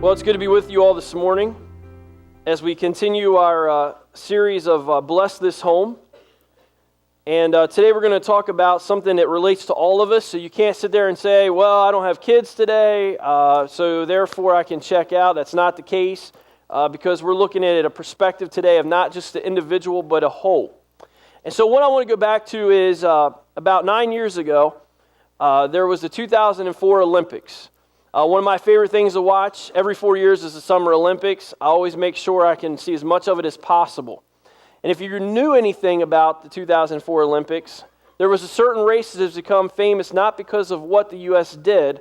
Well, it's good to be with you all this morning as we continue our series of Bless This Home. And today we're going to talk about something that relates to all of us. So you can't sit there and say, well, I don't have kids today, so therefore I can check out. That's not the case because we're looking at it a perspective today of not just the individual but a whole. And so what I want to go back to is about 9 years ago, there was the 2004 Olympics. One of my favorite things to watch every 4 years is the Summer Olympics. I always make sure I can see as much of it as possible. And if you knew anything about the 2004 Olympics, there was a certain race that has become famous not because of what the U.S. did,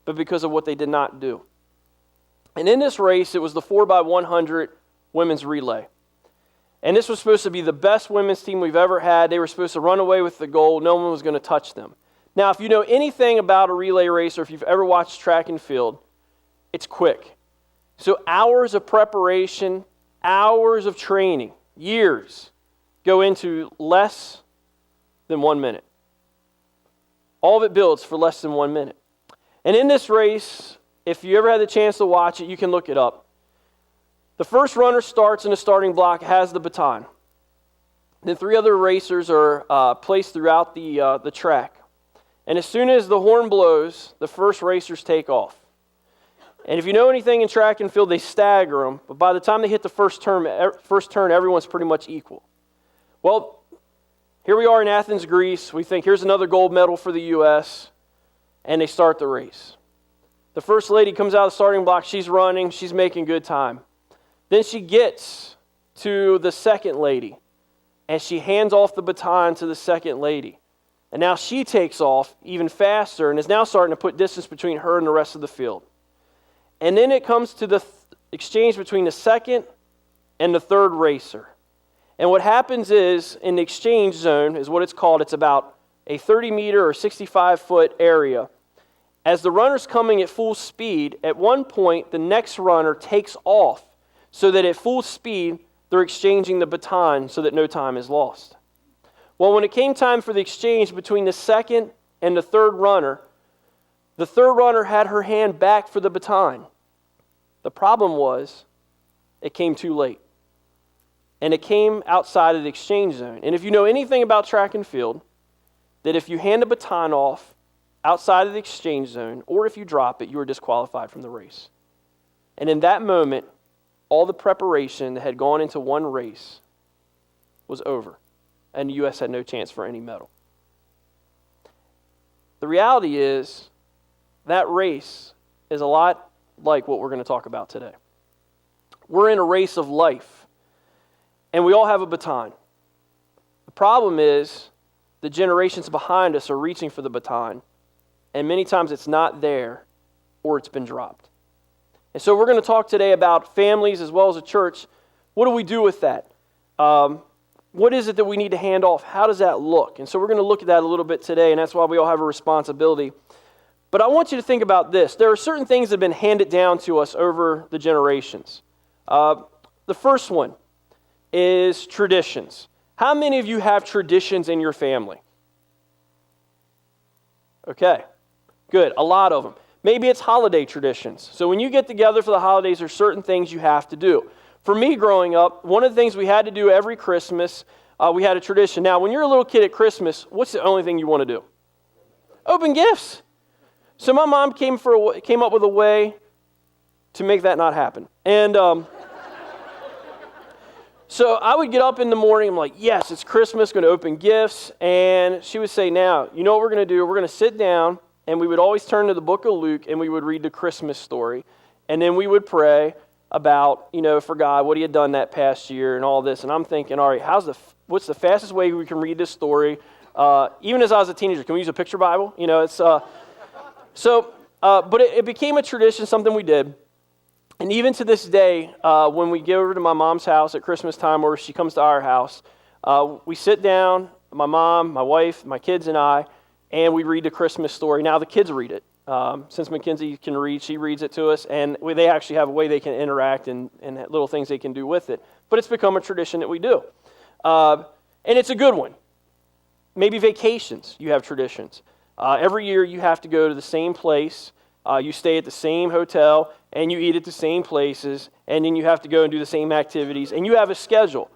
but because of what they did not do. And in this race, it was the 4x100 women's relay. And this was supposed to be the best women's team we've ever had. They were supposed to run away with the gold. No one was going to touch them. Now, if you know anything about a relay race or if you've ever watched track and field, it's quick. So hours of preparation, hours of training, years go into less than 1 minute. All of it builds for less than 1 minute. And in this race, if you ever had the chance to watch it, you can look it up. The first runner starts in the starting block, has the baton. Then three other racers are placed throughout the track. And as soon as the horn blows, the first racers take off. And if you know anything in track and field, they stagger them. But by the time they hit the first turn, everyone's pretty much equal. Well, here we are in Athens, Greece. We think, here's another gold medal for the U.S. And they start the race. The first lady comes out of the starting block. She's running. She's making good time. Then she gets to the second lady. And she hands off the baton to the second lady. And now she takes off even faster and is now starting to put distance between her and the rest of the field. And then it comes to the exchange between the second and the third racer. And what happens is, in the exchange zone, is what it's called. It's about a 30-meter or 65-foot area. As the runner's coming at full speed, at one point, the next runner takes off so that at full speed, they're exchanging the baton so that no time is lost. Well, when it came time for the exchange between the second and the third runner had her hand back for the baton. The problem was, it came too late. And it came outside of the exchange zone. And if you know anything about track and field, that if you hand a baton off outside of the exchange zone, or if you drop it, you are disqualified from the race. And in that moment, all the preparation that had gone into one race was over. And the U.S. had no chance for any medal. The reality is that race is a lot like what we're going to talk about today. We're in a race of life, and we all have a baton. The problem is the generations behind us are reaching for the baton, and many times it's not there or it's been dropped. And so we're going to talk today about families as well as a church. What do we do with that? What is it that we need to hand off? How does that look? And so we're going to look at that a little bit today, and that's why we all have a responsibility. But I want you to think about this. There are certain things that have been handed down to us over the generations. The first one is traditions. How many of you have traditions in your family? Okay, good. A lot of them. Maybe it's holiday traditions. So when you get together for the holidays, there are certain things you have to do. For me growing up, one of the things we had to do every Christmas, we had a tradition. Now, when you're a little kid at Christmas, what's the only thing you want to do? Open gifts. So my mom came up with a way to make that not happen. And so I would get up in the morning, I'm like, yes, it's Christmas, going to open gifts. And she would say, now, you know what we're going to do? We're going to sit down, and we would always turn to the book of Luke, and we would read the Christmas story. And then we would pray about, for God, what he had done that past year and all this. And I'm thinking, all right, what's the fastest way we can read this story? Even as I was a teenager, can we use a picture Bible? But it became a tradition, something we did. And even to this day, when we go over to my mom's house at Christmas time, or she comes to our house, we sit down, my mom, my wife, my kids and I, and we read the Christmas story. Now the kids read it. Since Mackenzie can read, she reads it to us, and they actually have a way they can interact and little things they can do with it. But it's become a tradition that we do. And it's a good one. Maybe vacations, you have traditions. Every year you have to go to the same place You stay at the same hotel, and you eat at the same places, and then you have to go and do the same activities, and you have a schedule.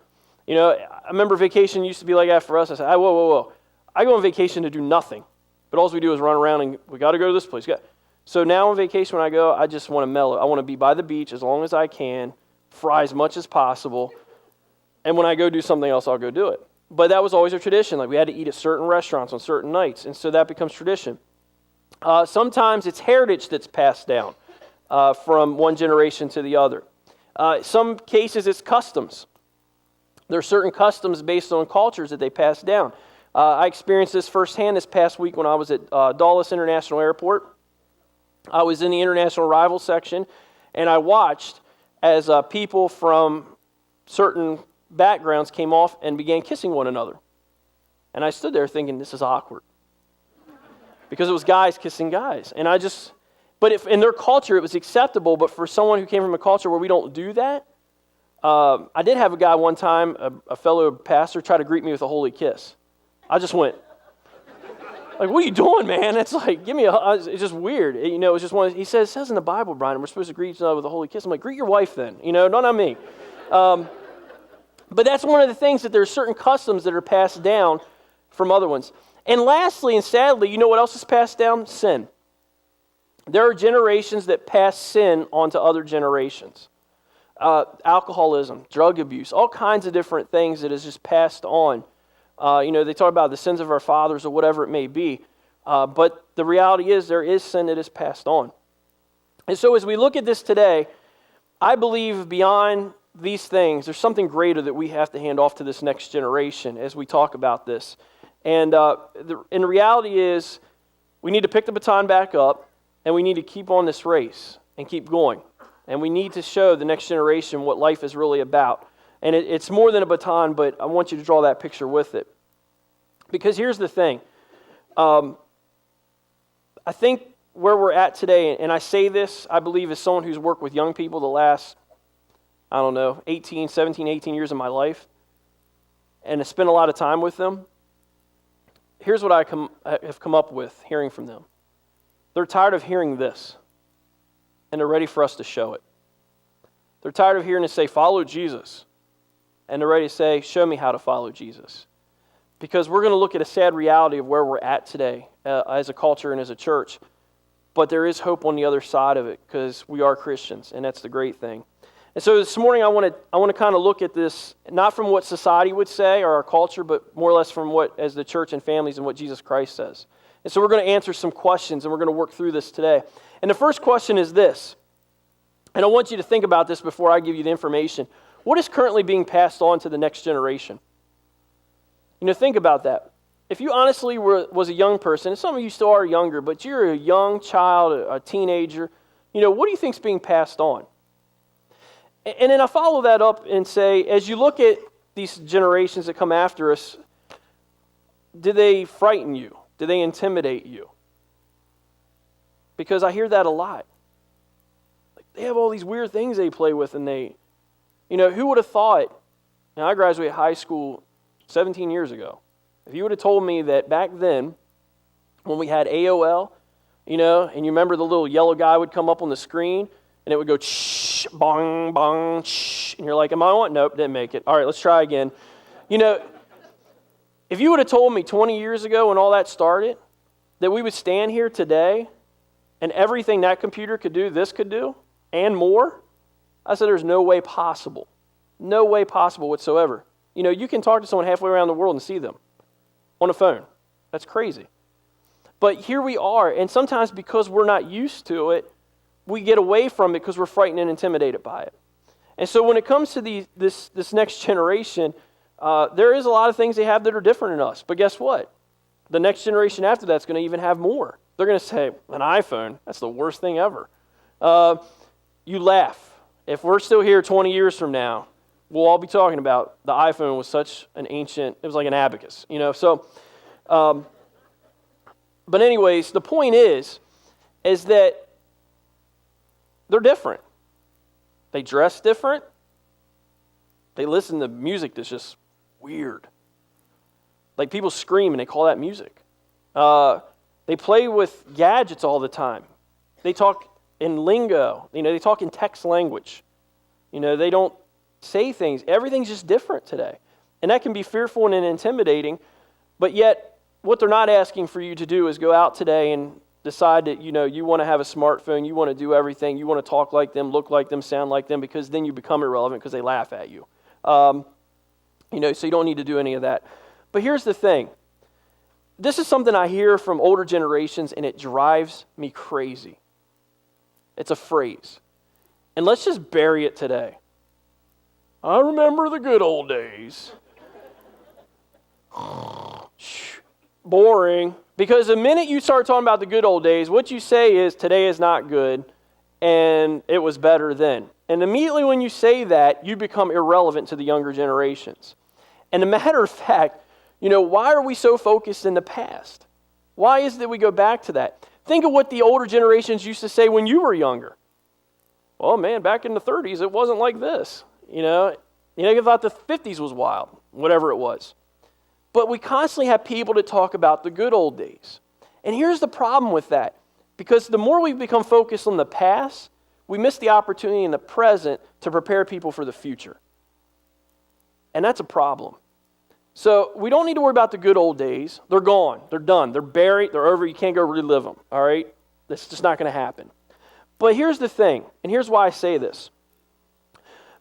I remember vacation used to be like that for us. I said, whoa. I go on vacation to do nothing, but all we do is run around, and we got to go to this place. So now on vacation when I go, I just want to mellow. I want to be by the beach as long as I can, fry as much as possible, and when I go do something else, I'll go do it. But that was always a tradition. Like we had to eat at certain restaurants on certain nights, and so that becomes tradition. Sometimes it's heritage that's passed down from one generation to the other. Some cases it's customs. There are certain customs based on cultures that they pass down. I experienced this firsthand this past week when I was at Dulles International Airport. I was in the international arrival section, and I watched as people from certain backgrounds came off and began kissing one another. And I stood there thinking, this is awkward. Because it was guys kissing guys. And but if in their culture it was acceptable, but for someone who came from a culture where we don't do that, I did have a guy one time, a fellow pastor, try to greet me with a holy kiss. I just went, like, what are you doing, man? It's like, give me it's just weird. It was just he says in the Bible, Brian, we're supposed to greet each other with a holy kiss. I'm like, greet your wife then, not on me. But that's one of the things, that there are certain customs that are passed down from other ones. And lastly, and sadly, you know what else is passed down? Sin. There are generations that pass sin on to other generations. Alcoholism, drug abuse, all kinds of different things that is just passed on. They talk about the sins of our fathers or whatever it may be. But the reality is there is sin that is passed on. And so as we look at this today, I believe beyond these things, there's something greater that we have to hand off to this next generation as we talk about this. And the reality is we need to pick the baton back up, and we need to keep on this race and keep going. And we need to show the next generation what life is really about. And it's more than a baton, but I want you to draw that picture with it. Because here's the thing. I think where we're at today, and I say this, I believe, as someone who's worked with young people the last, 17, 18 years of my life, and I spent a lot of time with them. Here's what I have come up with hearing from them. They're tired of hearing this, and they're ready for us to show it. They're tired of hearing us say, follow Jesus, and they're ready to say, show me how to follow Jesus. Because we're going to look at a sad reality of where we're at today as a culture and as a church, but there is hope on the other side of it because we are Christians, and that's the great thing. And so this morning I want to kind of look at this, not from what society would say or our culture, but more or less from what, as the church and families, and what Jesus Christ says. And so we're going to answer some questions, and we're going to work through this today. And the first question is this, and I want you to think about this before I give you the information. What is currently being passed on to the next generation? Think about that. If you honestly was a young person, and some of you still are younger, but you're a young child, a teenager, what do you think is being passed on? And then I follow that up and say, as you look at these generations that come after us, do they frighten you? Do they intimidate you? Because I hear that a lot. Like, they have all these weird things they play with, and who would have thought? Now, I graduated high school 17 years ago. If you would have told me that back then, when we had AOL, and you remember the little yellow guy would come up on the screen, and it would go shh, bong, bong, shh, and you're like, am I on? Nope, didn't make it. All right, let's try again. If you would have told me 20 years ago when all that started, that we would stand here today, and everything that computer could do, this could do, and more, I said there's no way possible. No way possible whatsoever. You can talk to someone halfway around the world and see them on a phone. That's crazy. But here we are, and sometimes because we're not used to it, we get away from it because we're frightened and intimidated by it. And so when it comes to this next generation, there is a lot of things they have that are different in us. But guess what? The next generation after that's going to even have more. They're going to say, an iPhone, that's the worst thing ever. You laugh. If we're still here 20 years from now, we'll all be talking about the iPhone was such an ancient, it was like an abacus, but anyways, the point is that they're different. They dress different. They listen to music that's just weird. Like people scream and they call that music. They play with gadgets all the time. They talk in lingo. They talk in text language. They don't say things. Everything's just different today. And that can be fearful and intimidating, but yet what they're not asking for you to do is go out today and decide that, you want to have a smartphone, you want to do everything, you want to talk like them, look like them, sound like them, because then you become irrelevant because they laugh at you. So you don't need to do any of that. But here's the thing. This is something I hear from older generations, and it drives me crazy. It's a phrase. And let's just bury it today. I remember the good old days. Boring. Because the minute you start talking about the good old days, what you say is today is not good and it was better then. And immediately when you say that, you become irrelevant to the younger generations. And a matter of fact, why are we so focused in the past? Why is it that we go back to that? Think of what the older generations used to say when you were younger. Well, man, back in the 30s, it wasn't like this. You thought the 50s was wild, whatever it was. But we constantly have people to talk about the good old days. And here's the problem with that. Because the more we become focused on the past, we miss the opportunity in the present to prepare people for the future. And that's a problem. So we don't need to worry about the good old days. They're gone. They're done. They're buried. They're over. You can't go relive them. All right? That's just not going to happen. But here's the thing, and here's why I say this.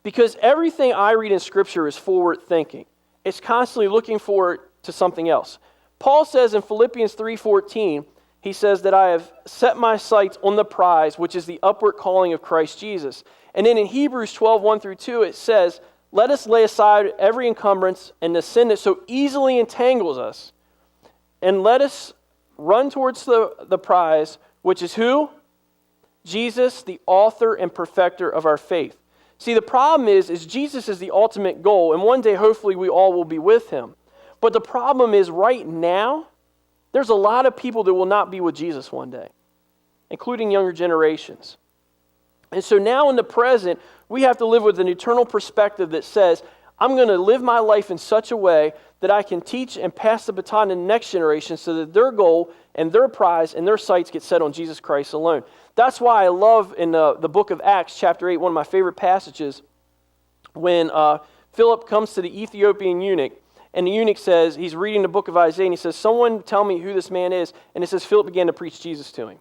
Because everything I read in Scripture is forward thinking. It's constantly looking forward to something else. Paul says in Philippians 3:14, he says that I have set my sights on the prize, which is the upward calling of Christ Jesus. And then in Hebrews 12:1-2, it says, let us lay aside every encumbrance and the sin that so easily entangles us, and let us run towards the prize, which is who? Jesus, the author and perfecter of our faith. See, the problem is Jesus is the ultimate goal, and one day, hopefully, we all will be with him. But the problem is right now, there's a lot of people that will not be with Jesus one day, including younger generations. And so now in the present, we have to live with an eternal perspective that says, I'm going to live my life in such a way that I can teach and pass the baton to the next generation so that their goal and their prize and their sights get set on Jesus Christ alone. That's why I love in the book of Acts, chapter 8, one of my favorite passages, when Philip comes to the Ethiopian eunuch, and the eunuch says, he's reading the book of Isaiah, and he says, someone tell me who this man is. And it says Philip began to preach Jesus to him.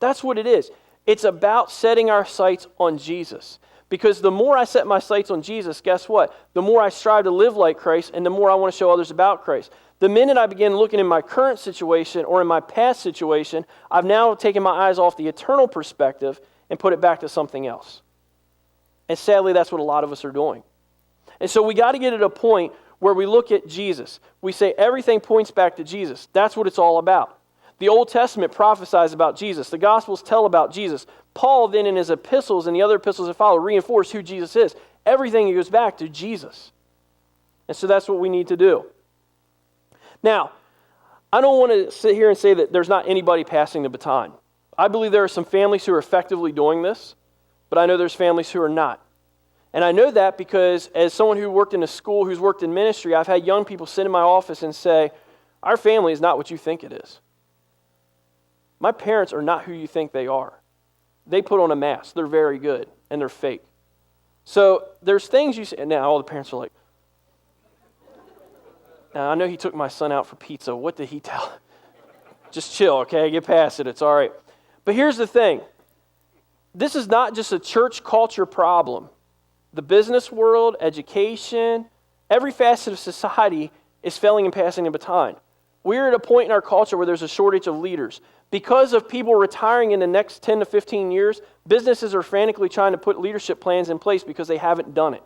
That's what it is. It's about setting our sights on Jesus. Because the more I set my sights on Jesus, guess what? The more I strive to live like Christ, and the more I want to show others about Christ. The minute I begin looking in my current situation or in my past situation, I've now taken my eyes off the eternal perspective and put it back to something else. And sadly, that's what a lot of us are doing. And so we got to get at a point where we look at Jesus. We say everything points back to Jesus. That's what it's all about. The Old Testament prophesies about Jesus. The Gospels tell about Jesus. Paul then in his epistles and the other epistles that follow reinforce who Jesus is. Everything goes back to Jesus. And so that's what we need to do. Now, I don't want to sit here and say that there's not anybody passing the baton. I believe there are some families who are effectively doing this, but I know there's families who are not. And I know that because as someone who worked in a school, who's worked in ministry, I've had young people sit in my office and say, our family is not what you think it is. My parents are not who you think they are. They put on a mask. They're very good, and they're fake. So there's things you say, and now all the parents are like, now I know he took my son out for pizza. What did he tell? Just chill, okay? Get past it. It's all right. But here's the thing. This is not just a church culture problem. The business world, education, every facet of society is failing in passing the baton. We're at a point in our culture where there's a shortage of leaders. Because of people retiring in the next 10 to 15 years, businesses are frantically trying to put leadership plans in place because they haven't done it.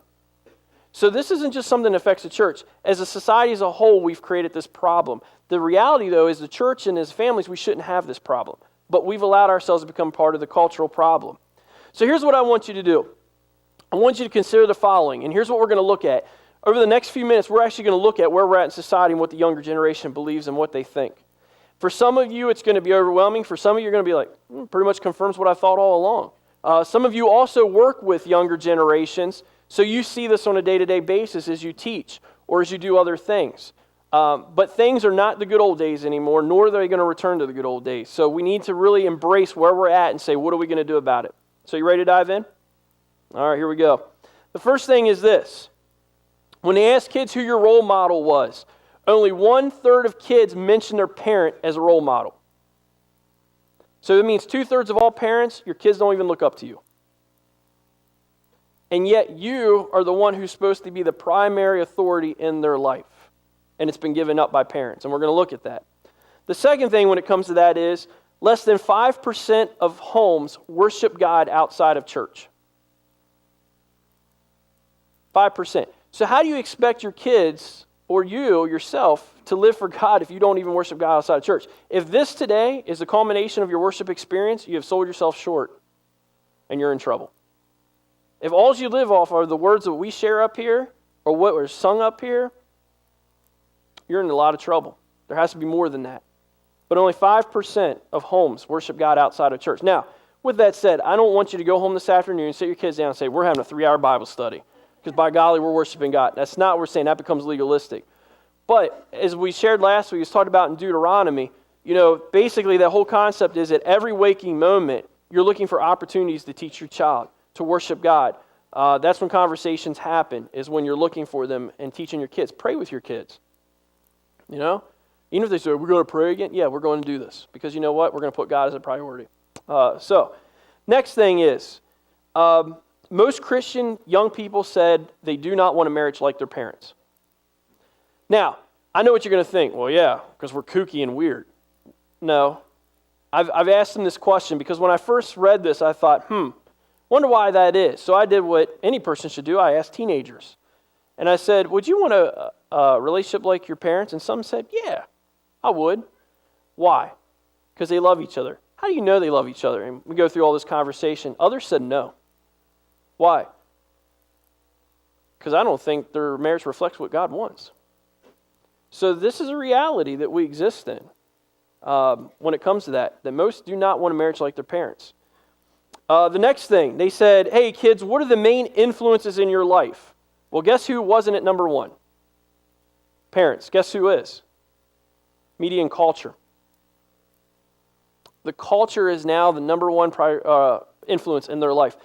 So this isn't just something that affects the church. As a society as a whole, we've created this problem. The reality, though, is the church and as families, we shouldn't have this problem. But we've allowed ourselves to become part of the cultural problem. So here's what I want you to do. I want you to consider the following, and here's what we're going to look at. Over the next few minutes, we're actually going to look at where we're at in society and what the younger generation believes and what they think. For some of you, it's going to be overwhelming. For some of you, you're going to be like, pretty much confirms what I thought all along. Some of you also work with younger generations, so you see this on a day-to-day basis as you teach or as you do other things. But things are not the good old days anymore, nor are they going to return to the good old days. So we need to really embrace where we're at and say, what are we going to do about it? So you ready to dive in? All right, here we go. The first thing is this. When they asked kids who your role model was, only 1/3 of kids mention their parent as a role model. So that means 2/3 of all parents, your kids don't even look up to you. And yet you are the one who's supposed to be the primary authority in their life. And it's been given up by parents. And we're going to look at that. The second thing when it comes to that is less than 5% of homes worship God outside of church. 5%. So how do you expect your kids or you yourself to live for God if you don't even worship God outside of church? If this today is the culmination of your worship experience, you have sold yourself short and you're in trouble. If all you live off are the words that we share up here or what was sung up here, you're in a lot of trouble. There has to be more than that. But only 5% of homes worship God outside of church. Now, with that said, I don't want you to go home this afternoon and sit your kids down and say, we're having a 3-hour Bible study. Because by golly, we're worshiping God. That's not what we're saying. That becomes legalistic. But as we shared last week, it's talked about in Deuteronomy, basically that whole concept is at every waking moment, you're looking for opportunities to teach your child, to worship God. That's when conversations happen, is when you're looking for them and teaching your kids. Pray with your kids. Even if they say, we're going to pray again, yeah, we're going to do this. Because you know what? We're going to put God as a priority. So, next thing is, most Christian young people said they do not want a marriage like their parents. Now, I know what you're going to think. Well, yeah, because we're kooky and weird. No. I've asked them this question because when I first read this, I thought, wonder why that is. So I did what any person should do. I asked teenagers. And I said, would you want a relationship like your parents? And some said, yeah, I would. Why? Because they love each other. How do you know they love each other? And we go through all this conversation. Others said no. Why? Because I don't think their marriage reflects what God wants. So this is a reality that we exist in when it comes to that most do not want a marriage like their parents. The next thing, they said, hey kids, what are the main influences in your life? Well, guess who wasn't at number one? Parents. Guess who is? Media and culture. The culture is now the number one influence in their life.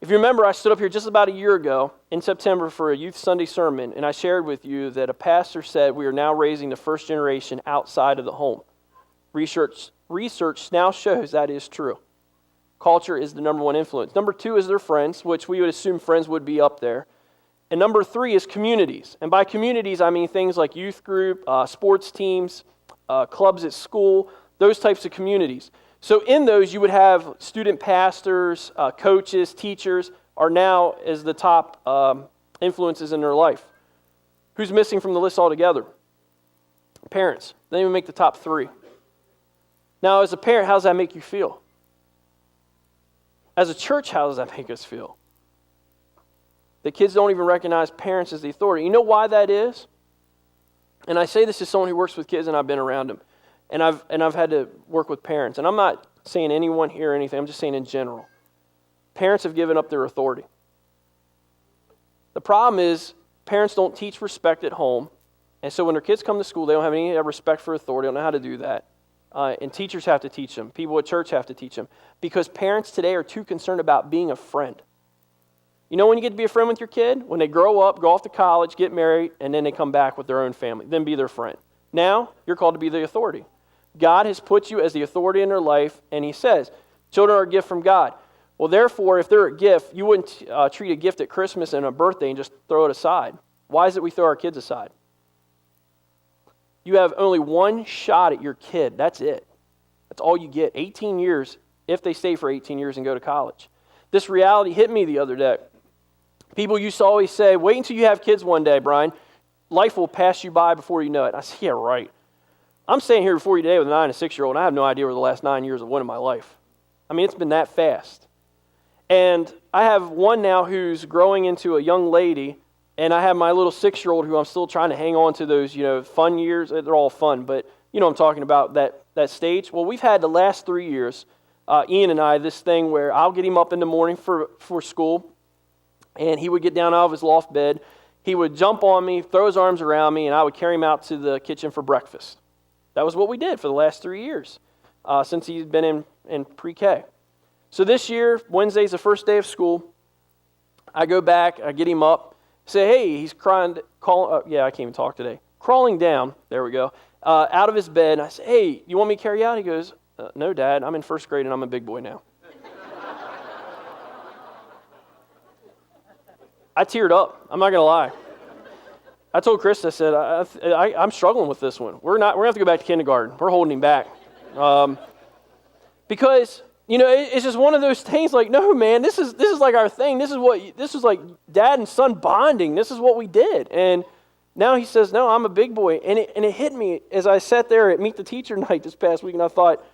If you remember, I stood up here just about a year ago in September for a youth Sunday sermon, and I shared with you that a pastor said we are now raising the first generation outside of the home. Research now shows that is true. Culture is the number one influence. Number 2 is their friends, which we would assume friends would be up there. And number 3 is communities. And by communities, I mean things like youth group, sports teams, clubs at school, those types of communities. So in those, you would have student pastors, coaches, teachers are now as the top influences in their life. Who's missing from the list altogether? Parents. They don't even make the top 3. Now, as a parent, how does that make you feel? As a church, how does that make us feel? The kids don't even recognize parents as the authority. You know why that is? And I say this as someone who works with kids and I've been around them. And I've had to work with parents. And I'm not saying anyone here or anything. I'm just saying in general. Parents have given up their authority. The problem is parents don't teach respect at home. And so when their kids come to school, they don't have any respect for authority. They don't know how to do that. And teachers have to teach them. People at church have to teach them. Because parents today are too concerned about being a friend. You know when you get to be a friend with your kid? When they grow up, go off to college, get married, and then they come back with their own family. Then be their friend. Now, you're called to be the authority. God has put you as the authority in their life, and he says, children are a gift from God. Well, therefore, if they're a gift, you wouldn't treat a gift at Christmas and a birthday and just throw it aside. Why is it we throw our kids aside? You have only one shot at your kid. That's it. That's all you get. 18 years, if they stay for 18 years and go to college. This reality hit me the other day. People used to always say, wait until you have kids one day, Brian. Life will pass you by before you know it. I said, yeah, right. I'm standing here before you today with a 9 and a 6-year-old, and I have no idea where the last 9 years have went in my life. I mean, it's been that fast. And I have one now who's growing into a young lady, and I have my little 6-year-old who I'm still trying to hang on to those, fun years. They're all fun, but I'm talking about that stage. Well, we've had the last 3 years, Ian and I, this thing where I'll get him up in the morning for school, and he would get down out of his loft bed, he would jump on me, throw his arms around me, and I would carry him out to the kitchen for breakfast. That was what we did for the last 3 years since he'd been in pre-K. So this year, Wednesday's the first day of school. I go back, I get him up, say, hey, he's crying, I can't even talk today. Crawling down, there we go, out of his bed. And I say, hey, you want me to carry you out? He goes, no, Dad, I'm in first grade and I'm a big boy now. I teared up. I'm not going to lie. I told Chris, I said, I'm struggling with this one. We're going to have to go back to kindergarten. We're holding him back. Because, it's just one of those things like, no, man, this is like our thing. This is like dad and son bonding. This is what we did. And now he says, no, I'm a big boy. And it hit me as I sat there at Meet the Teacher night this past week, and I thought,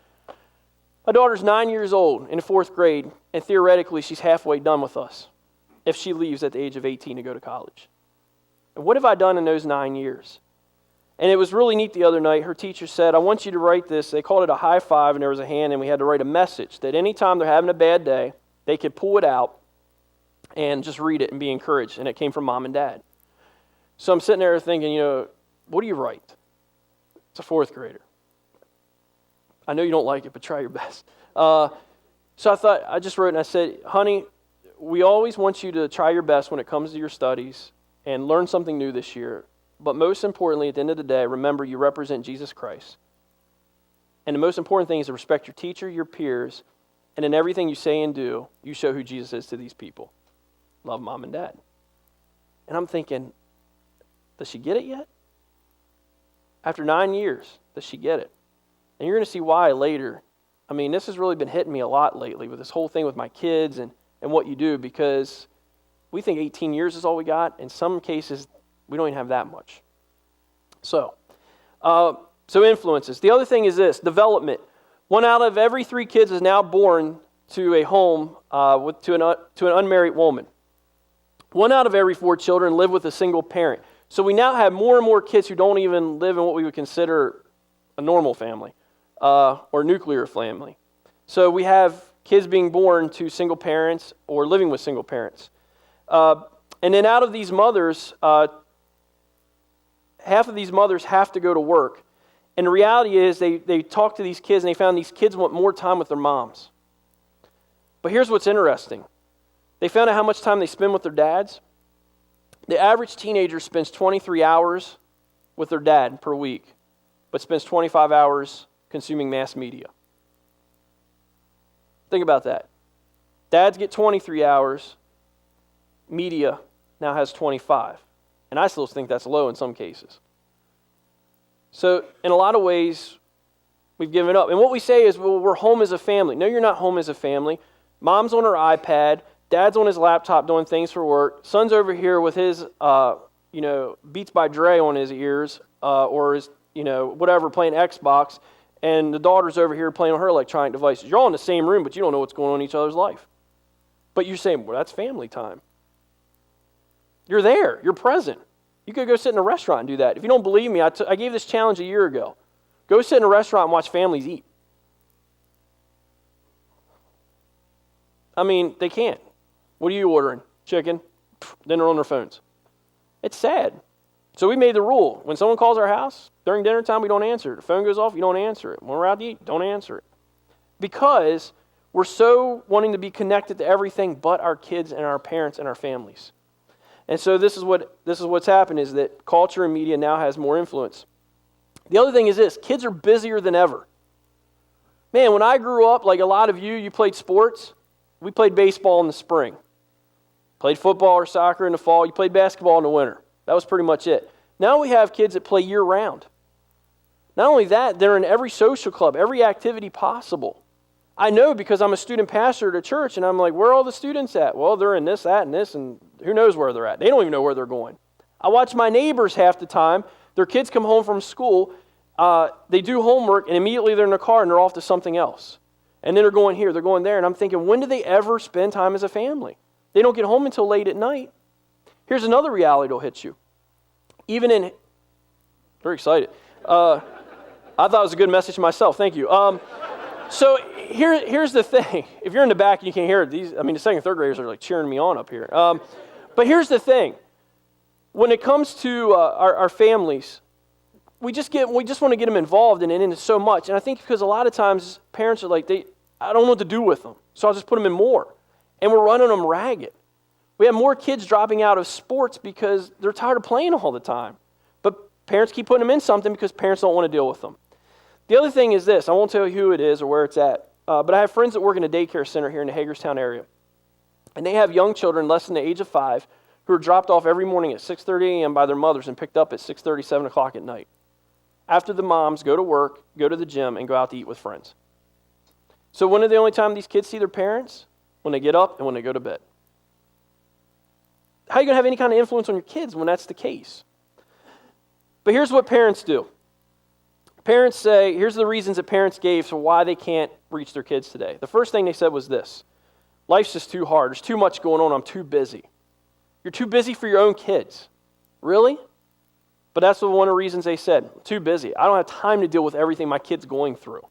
my daughter's 9 years old in 4th grade, and theoretically she's halfway done with us if she leaves at the age of 18 to go to college. And what have I done in those 9 years? And it was really neat the other night. Her teacher said, I want you to write this. They called it a high five, and there was a hand, and we had to write a message that anytime they're having a bad day, they could pull it out and just read it and be encouraged. And it came from Mom and Dad. So I'm sitting there thinking, what do you write? It's a 4th grader. I know you don't like it, but try your best. So I thought, I just wrote and I said, honey, we always want you to try your best when it comes to your studies and learn something new this year. But most importantly, at the end of the day, remember you represent Jesus Christ. And the most important thing is to respect your teacher, your peers, and in everything you say and do, you show who Jesus is to these people. Love Mom and Dad. And I'm thinking, does she get it yet? After 9 years, does she get it? And you're going to see why later. I mean, this has really been hitting me a lot lately with this whole thing with my kids and what you do, because we think 18 years is all we got. In some cases, we don't even have that much. So influences. The other thing is this, development. 1 out of every 3 kids is now born to a home to an unmarried woman. 1 out of every 4 children live with a single parent. So we now have more and more kids who don't even live in what we would consider a normal family or nuclear family. So we have kids being born to single parents or living with single parents. And then out of these mothers, half of these mothers have to go to work. And the reality is they talk to these kids and they found these kids want more time with their moms. But here's what's interesting. They found out how much time they spend with their dads. The average teenager spends 23 hours with their dad per week, but spends 25 hours consuming mass media. Think about that. Dads get 23 hours. Media now has 25. And I still think that's low in some cases. So in a lot of ways, we've given up. And what we say is, well, we're home as a family. No, you're not home as a family. Mom's on her iPad. Dad's on his laptop doing things for work. Son's over here with his, Beats by Dre on his ears or his, whatever, playing Xbox. And the daughter's over here playing on her electronic devices. You're all in the same room, but you don't know what's going on in each other's life. But you're saying, well, that's family time. You're there. You're present. You could go sit in a restaurant and do that. If you don't believe me, I gave this challenge a year ago. Go sit in a restaurant and watch families eat. I mean, they can't. What are you ordering? Chicken? Then they're on their phones. It's sad. So we made the rule. When someone calls our house, during dinner time, we don't answer it. The phone goes off, you don't answer it. When we're out to eat, don't answer it. Because we're so wanting to be connected to everything but our kids and our parents and our families. And so this is what's happened, is that culture and media now has more influence. The other thing is this, kids are busier than ever. Man, when I grew up, like a lot of you played sports. We played baseball in the spring. Played football or soccer in the fall. You played basketball in the winter. That was pretty much it. Now we have kids that play year-round. Not only that, they're in every social club, every activity possible. I know because I'm a student pastor at a church, and I'm like, where are all the students at? Well, they're in this, that, and this, and who knows where they're at. They don't even know where they're going. I watch my neighbors half the time. Their kids come home from school. They do homework, and immediately they're in their car, and they're off to something else. And then they're going here, they're going there, and I'm thinking, when do they ever spend time as a family? They don't get home until late at night. Here's another reality that'll hit you. Very excited. I thought it was a good message myself. Thank you. So here's the thing. If you're in the back and you can't hear it, the second and third graders are like cheering me on up here. But here's the thing. when it comes to our families, we just want to get them involved in it so much. And I think because a lot of times parents are like, I don't know what to do with them, so I'll just put them in more. And we're running them ragged. We have more kids dropping out of sports because they're tired of playing all the time. But parents keep putting them in something because parents don't want to deal with them. The other thing is this. I won't tell you who it is or where it's at. But I have friends that work in a daycare center here in the Hagerstown area. And they have young children less than the age of 5 who are dropped off every morning at 6:30 a.m. by their mothers and picked up at 6:30, 7 o'clock at night. After the moms go to work, go to the gym, and go out to eat with friends. So when are the only time these kids see their parents? When they get up and when they go to bed. How are you going to have any kind of influence on your kids when that's the case? But here's what parents do. Parents say, here's the reasons that parents gave for why they can't reach their kids today. The first thing they said was this: life's just too hard. There's too much going on. I'm too busy. You're too busy for your own kids. Really? But that's one of the reasons they said, too busy. I don't have time to deal with everything my kid's going through.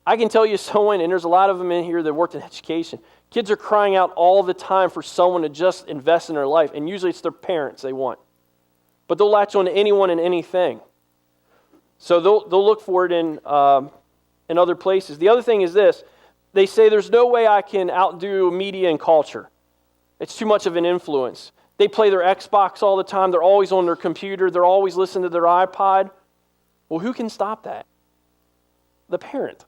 I can tell you someone, and there's a lot of them in here that worked in education, kids are crying out all the time for someone to just invest in their life, and usually it's their parents they want. But they'll latch on to anyone and anything. So they'll look for it in other places. The other thing is this: they say there's no way I can outdo media and culture. It's too much of an influence. They play their Xbox all the time. They're always on their computer. They're always listening to their iPod. Well, who can stop that? The parent.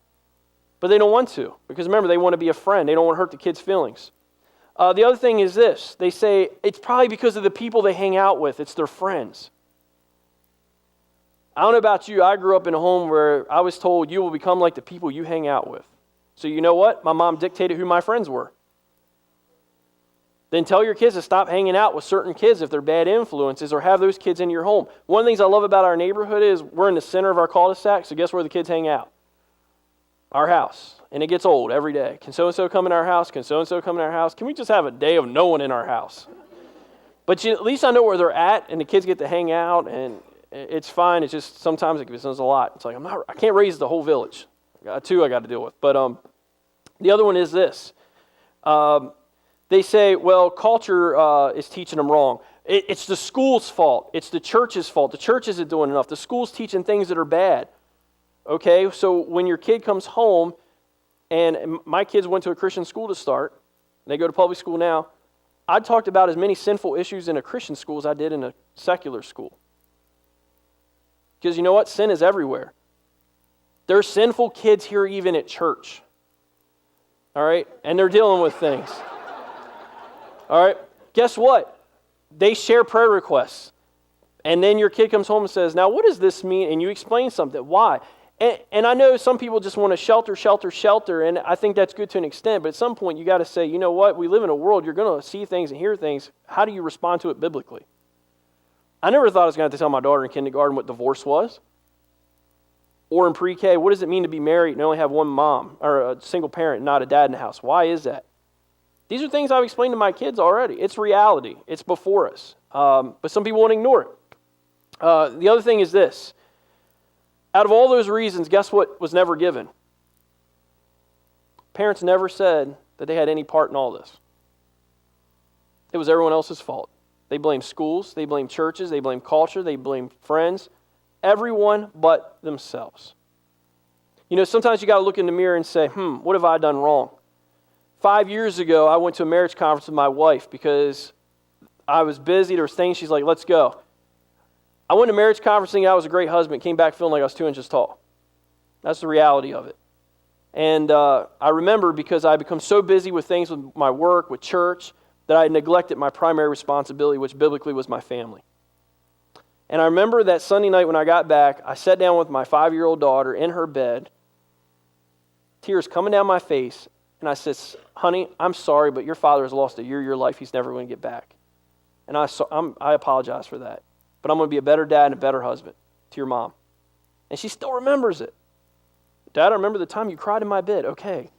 But they don't want to, because remember, they want to be a friend. They don't want to hurt the kids' feelings. The other thing is this. They say it's probably because of the people they hang out with. It's their friends. I don't know about you. I grew up in a home where I was told you will become like the people you hang out with. So you know what? My mom dictated who my friends were. Then tell your kids to stop hanging out with certain kids if they're bad influences, or have those kids in your home. One of the things I love about our neighborhood is we're in the center of our cul-de-sac, so guess where the kids hang out? Our house. And it gets old every day. Can so-and-so come in our house? Can so-and-so come in our house? Can we just have a day of no one in our house? But at least I know where they're at, and the kids get to hang out, and it's fine. It's just sometimes it becomes a lot. It's like I can't raise the whole village. I got two I got to deal with. But the other one is this. They say, well, culture is teaching them wrong. It's the school's fault. It's the church's fault. The church isn't doing enough. The school's teaching things that are bad. Okay, so when your kid comes home, and my kids went to a Christian school to start, and they go to public school now, I talked about as many sinful issues in a Christian school as I did in a secular school. Because you know what? Sin is everywhere. There's sinful kids here even at church. All right? And they're dealing with things. All right? Guess what? They share prayer requests. And then your kid comes home and says, now what does this mean? And you explain something. Why? And I know some people just want to shelter, and I think that's good to an extent, but at some point you got to say, you know what? We live in a world, you're going to see things and hear things. How do you respond to it biblically? I never thought I was going to have to tell my daughter in kindergarten what divorce was. Or in pre-K, what does it mean to be married and only have one mom, or a single parent, not a dad in the house? Why is that? These are things I've explained to my kids already. It's reality. It's before us. But some people want to ignore it. The other thing is this. Out of all those reasons, guess what was never given? Parents never said that they had any part in all this. It was everyone else's fault. They blame schools, they blame churches, they blame culture, they blame friends. Everyone but themselves. You know, sometimes you got to look in the mirror and say, what have I done wrong? 5 years ago, I went to a marriage conference with my wife because I was busy. There was things. She's like, let's go. I went to marriage conference thinking I was a great husband, came back feeling like I was 2 inches tall. That's the reality of it. And I remember because I had become so busy with things with my work, with church, that I had neglected my primary responsibility, which biblically was my family. And I remember that Sunday night when I got back, I sat down with my 5-year-old daughter in her bed, tears coming down my face, and I said, honey, I'm sorry, but your father has lost a year of your life he's never going to get back. And I apologize for that. But I'm going to be a better dad and a better husband to your mom. And she still remembers it. Dad, I remember the time you cried in my bed. Okay.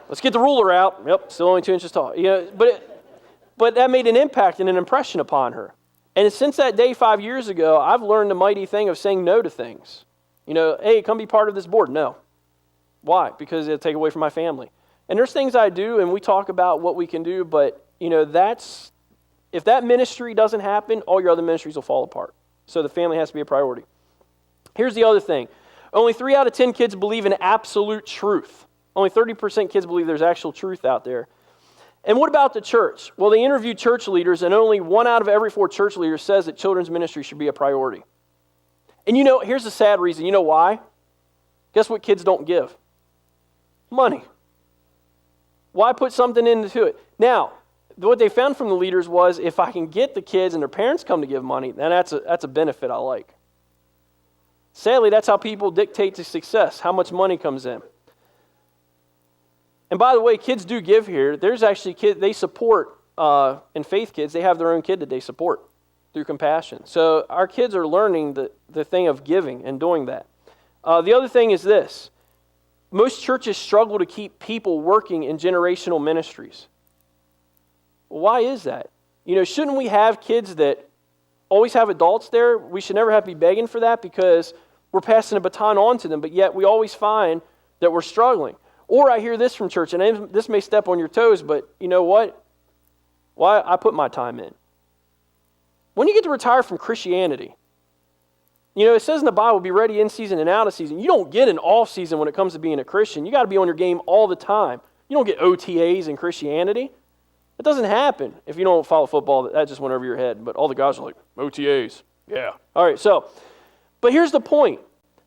Let's get the ruler out. Yep, still only 2 inches tall. Yeah, but that made an impact and an impression upon her. And since that day 5 years ago, I've learned the mighty thing of saying no to things. You know, hey, come be part of this board. No. Why? Because it'll take away from my family. And there's things I do, and we talk about what we can do, but, you know, that's If that ministry doesn't happen, all your other ministries will fall apart. So the family has to be a priority. Here's the other thing. Only 3 out of 10 kids believe in absolute truth. Only 30% kids believe there's actual truth out there. And what about the church? Well, they interviewed church leaders, and only 1 out of every 4 church leaders says that children's ministry should be a priority. And here's the sad reason. You know why? Guess what kids don't give? Money. Why put something into it? Now, what they found from the leaders was if I can get the kids and their parents come to give money, then that's a benefit I like. Sadly, that's how people dictate to success, how much money comes in. And by the way, kids do give here. There's actually kids, they support, in faith kids, they have their own kid that they support through compassion. So our kids are learning the thing of giving and doing that. The other thing is this. Most churches struggle to keep people working in generational ministries. Why is that? Shouldn't we have kids that always have adults there? We should never have to be begging for that because we're passing a baton on to them, but yet we always find that we're struggling. Or I hear this from church, and this may step on your toes, but you know what? Why I put my time in. When you get to retire from Christianity, it says in the Bible, be ready in season and out of season. You don't get an off season when it comes to being a Christian. You got to be on your game all the time. You don't get OTAs in Christianity. It doesn't happen if you don't follow football. That just went over your head. But all the guys are like, OTAs. Yeah. All right, but here's the point.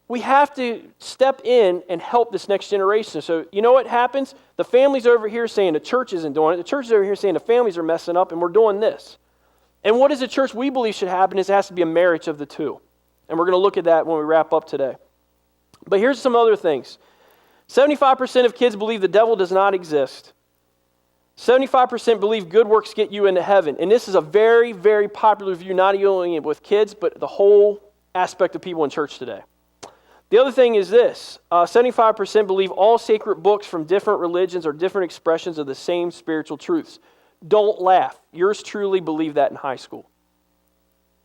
We have to step in and help this next generation. So you know what happens? The family's over here saying the church isn't doing it. The church is over here saying the families are messing up and we're doing this. And what is a church we believe should happen is it has to be a marriage of the two. And we're going to look at that when we wrap up today. But here's some other things. 75% of kids believe the devil does not exist. 75% believe good works get you into heaven. And this is a very, very popular view, not only with kids, but the whole aspect of people in church today. The other thing is this. 75% believe all sacred books from different religions are different expressions of the same spiritual truths. Don't laugh. Yours truly believed that in high school.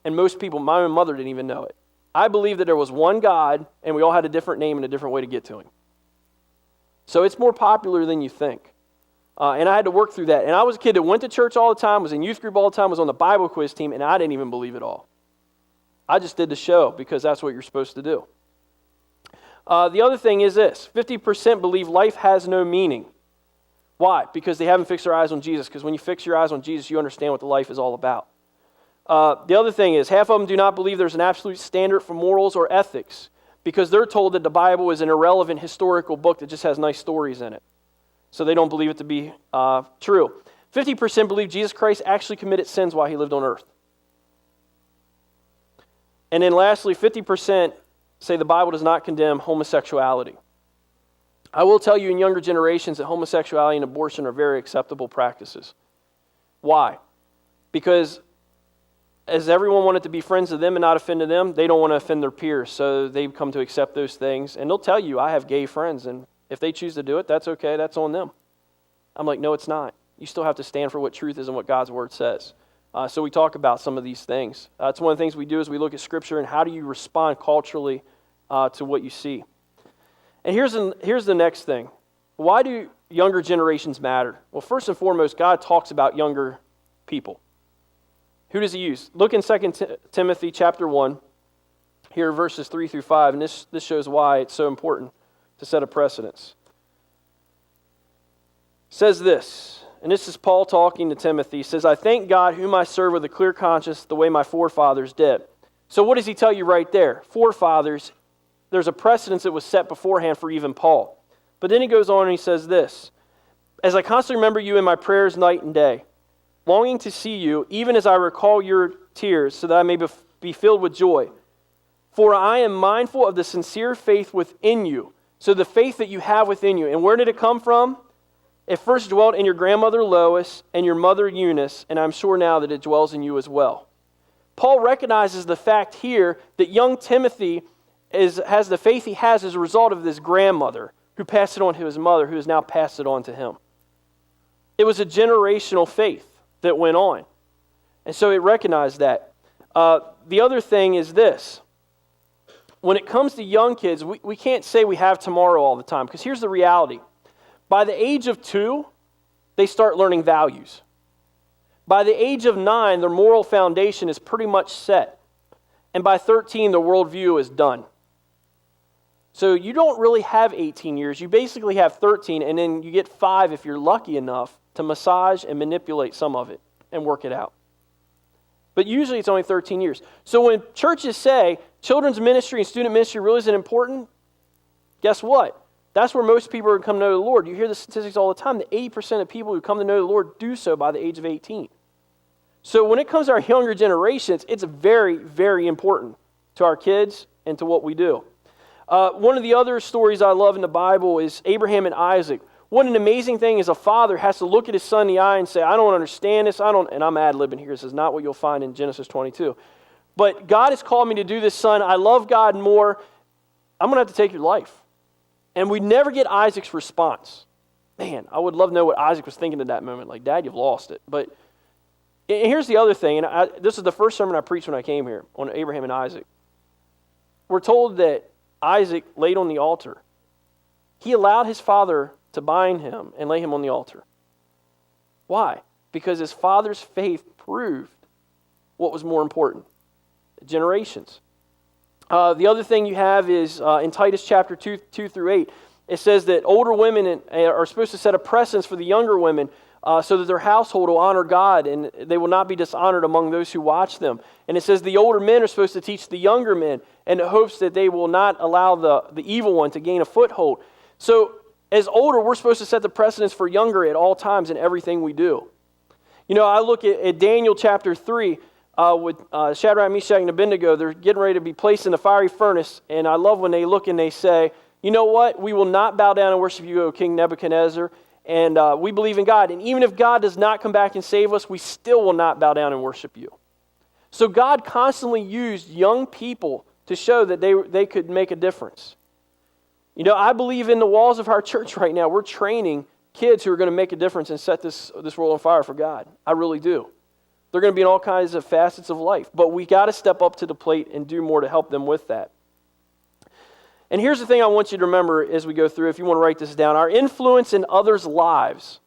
And most people, my own mother didn't even know it. I believe that there was one God, and we all had a different name and a different way to get to him. So it's more popular than you think. And I had to work through that. And I was a kid that went to church all the time, was in youth group all the time, was on the Bible quiz team, and I didn't even believe it all. I just did the show because that's what you're supposed to do. The other thing is this. 50% believe life has no meaning. Why? Because they haven't fixed their eyes on Jesus. Because when you fix your eyes on Jesus, you understand what the life is all about. The other thing is, half of them do not believe there's an absolute standard for morals or ethics because they're told that the Bible is an irrelevant historical book that just has nice stories in it. So they don't believe it to be true. 50% believe Jesus Christ actually committed sins while he lived on earth. And then lastly, 50% say the Bible does not condemn homosexuality. I will tell you in younger generations that homosexuality and abortion are very acceptable practices. Why? Because as everyone wanted to be friends of them and not offend them, they don't want to offend their peers, so they've come to accept those things. And they'll tell you, I have gay friends, and if they choose to do it, that's okay, that's on them. I'm like, no, it's not. You still have to stand for what truth is and what God's Word says. So we talk about some of these things. It's one of the things we do is we look at Scripture and how do you respond culturally to what you see. And here's the next thing. Why do younger generations matter? Well, first and foremost, God talks about younger people. Who does he use? Look in 2 Timothy chapter 1, here verses 3 through 5, and this shows why it's so important to set a precedence. It says this, and this is Paul talking to Timothy. He says, I thank God whom I serve with a clear conscience the way my forefathers did. So what does he tell you right there? Forefathers, there's a precedence that was set beforehand for even Paul. But then he goes on and he says this, as I constantly remember you in my prayers night and day, longing to see you, even as I recall your tears, so that I may be filled with joy. For I am mindful of the sincere faith within you. So the faith that you have within you. And where did it come from? It first dwelt in your grandmother Lois and your mother Eunice, and I'm sure now that it dwells in you as well. Paul recognizes the fact here that young Timothy has the faith he has as a result of this grandmother who passed it on to his mother, who has now passed it on to him. It was a generational faith that went on. And so it recognized that. The other thing is this. When it comes to young kids, we can't say we have tomorrow all the time, because here's the reality. By the age of 2, they start learning values. By the age of 9, their moral foundation is pretty much set. And by 13, their worldview is done. So you don't really have 18 years. You basically have 13, and then you get 5 if you're lucky enough to massage and manipulate some of it and work it out. But usually it's only 13 years. So when churches say children's ministry and student ministry really isn't important, guess what? That's where most people are come to know the Lord. You hear the statistics all the time that 80% of people who come to know the Lord do so by the age of 18. So when it comes to our younger generations, it's very, very important to our kids and to what we do. One of the other stories I love in the Bible is Abraham and Isaac. What an amazing thing is a father has to look at his son in the eye and say, I don't understand this, and I'm ad-libbing here. This is not what you'll find in Genesis 22. But God has called me to do this, son. I love God more. I'm going to have to take your life. And we never get Isaac's response. Man, I would love to know what Isaac was thinking at that moment. Like, Dad, you've lost it. But and here's the other thing, and this is the first sermon I preached when I came here on Abraham and Isaac. We're told that Isaac laid on the altar. He allowed his father to bind him and lay him on the altar. Why? Because his father's faith proved what was more important. Generations. The other thing you have is in Titus chapter 2 through 8, it says that older women are supposed to set a precedence for the younger women so that their household will honor God and they will not be dishonored among those who watch them. And it says the older men are supposed to teach the younger men in the hopes that they will not allow the evil one to gain a foothold. So as older, we're supposed to set the precedence for younger at all times in everything we do. You know, I look at Daniel chapter 3 with Shadrach, Meshach, and Abednego. They're getting ready to be placed in the fiery furnace. And I love when they look and they say, you know what? We will not bow down and worship you, O King Nebuchadnezzar. And we believe in God. And even if God does not come back and save us, we still will not bow down and worship you. So God constantly used young people to show that they could make a difference. You know, I believe in the walls of our church right now, we're training kids who are going to make a difference and set this world on fire for God. I really do. They're going to be in all kinds of facets of life. But we got to step up to the plate and do more to help them with that. And here's the thing I want you to remember as we go through, if you want to write this down. Our influence in others' lives,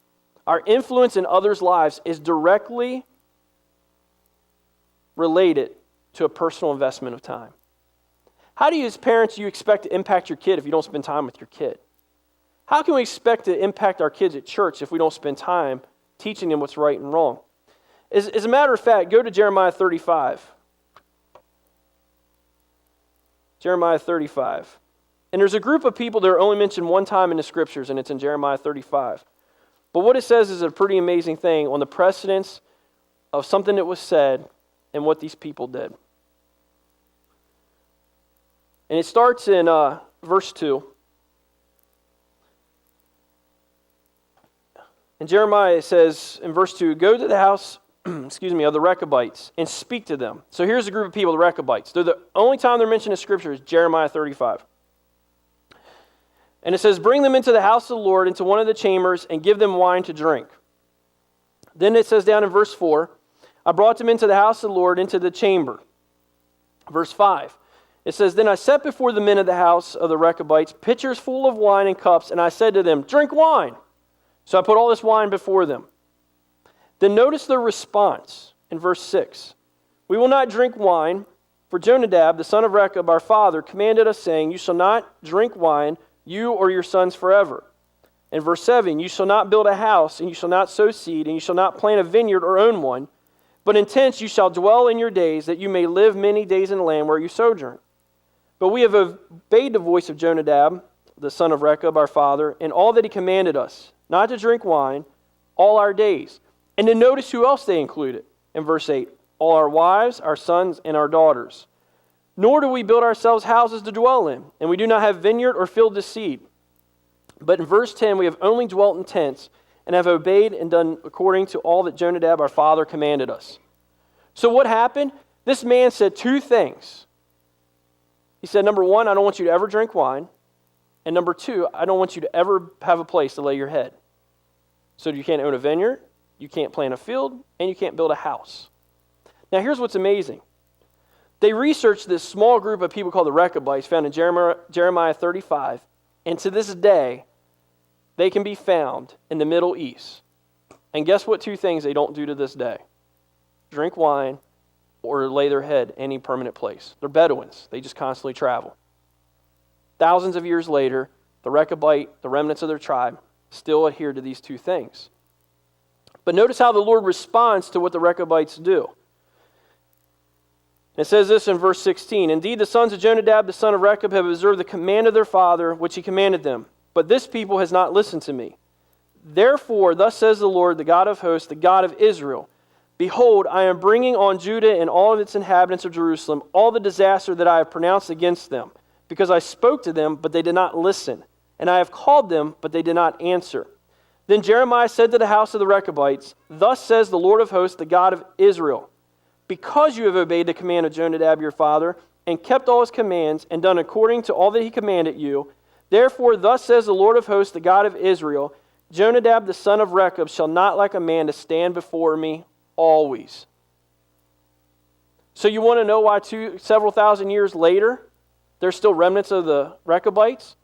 is directly related to a personal investment of time. How do you, as parents, expect to impact your kid if you don't spend time with your kid? How can we expect to impact our kids at church if we don't spend time teaching them what's right and wrong? As a matter of fact, go to Jeremiah 35. Jeremiah 35. And there's a group of people that are only mentioned one time in the scriptures, and it's in Jeremiah 35. But what it says is a pretty amazing thing on the precedence of something that was said and what these people did. And it starts in verse 2. In Jeremiah it says in verse 2, go to the house of the Rechabites and speak to them. So here's a group of people, the Rechabites. They're the only time they're mentioned in Scripture is Jeremiah 35. And it says, bring them into the house of the Lord, into one of the chambers, and give them wine to drink. Then it says down in verse 4, I brought them into the house of the Lord, into the chamber. Verse 5, it says, then I set before the men of the house of the Rechabites pitchers full of wine and cups, and I said to them, drink wine. So I put all this wine before them. Then notice their response in verse 6. We will not drink wine, for Jonadab, the son of Rechab, our father, commanded us, saying, you shall not drink wine, you or your sons forever. In verse 7, you shall not build a house, and you shall not sow seed, and you shall not plant a vineyard or own one, but in tents you shall dwell in your days, that you may live many days in the land where you sojourn. But we have obeyed the voice of Jonadab, the son of Rechab, our father, in all that he commanded us, not to drink wine all our days. And then notice who else they included in verse 8. All our wives, our sons, and our daughters. Nor do we build ourselves houses to dwell in, and we do not have vineyard or field to seed. But in verse 10, we have only dwelt in tents, and have obeyed and done according to all that Jonadab our father commanded us. So what happened? This man said two things. He said, number one, I don't want you to ever drink wine. And number two, I don't want you to ever have a place to lay your head. So you can't own a vineyard, you can't plant a field, and you can't build a house. Now here's what's amazing. They researched this small group of people called the Rechabites found in Jeremiah 35, and to this day, they can be found in the Middle East. And guess what two things they don't do to this day? drink wine, or lay their head any permanent place. They're Bedouins. They just constantly travel. Thousands of years later, the Rechabite, the remnants of their tribe, still adhere to these two things. But notice how the Lord responds to what the Rechabites do. It says this in verse 16, "Indeed, the sons of Jonadab, the son of Rechab, have observed the command of their father, which he commanded them. But this people has not listened to me. Therefore, thus says the Lord, the God of hosts, the God of Israel, Behold, I am bringing on Judah and all of its inhabitants of Jerusalem all the disaster that I have pronounced against them, because I spoke to them, but they did not listen, and I have called them, but they did not answer. Then Jeremiah said to the house of the Rechabites, Thus says the Lord of hosts, the God of Israel, Because you have obeyed the command of Jonadab your father, and kept all his commands, and done according to all that he commanded you, therefore thus says the Lord of hosts, the God of Israel, Jonadab the son of Rechab shall not lack a man to stand before me always." So you want to know why several thousand years later, there's still remnants of the Rechabites?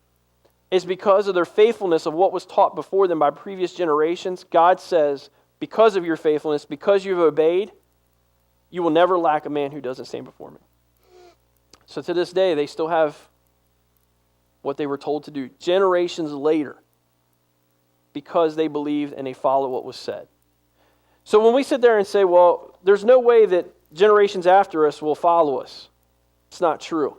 It's because of their faithfulness of what was taught before them by previous generations. God says, because of your faithfulness, because you've obeyed, you will never lack a man who doesn't stand before me. So to this day, they still have what they were told to do generations later because they believed and they followed what was said. So when we sit there and say, well, there's no way that generations after us will follow us, it's not true.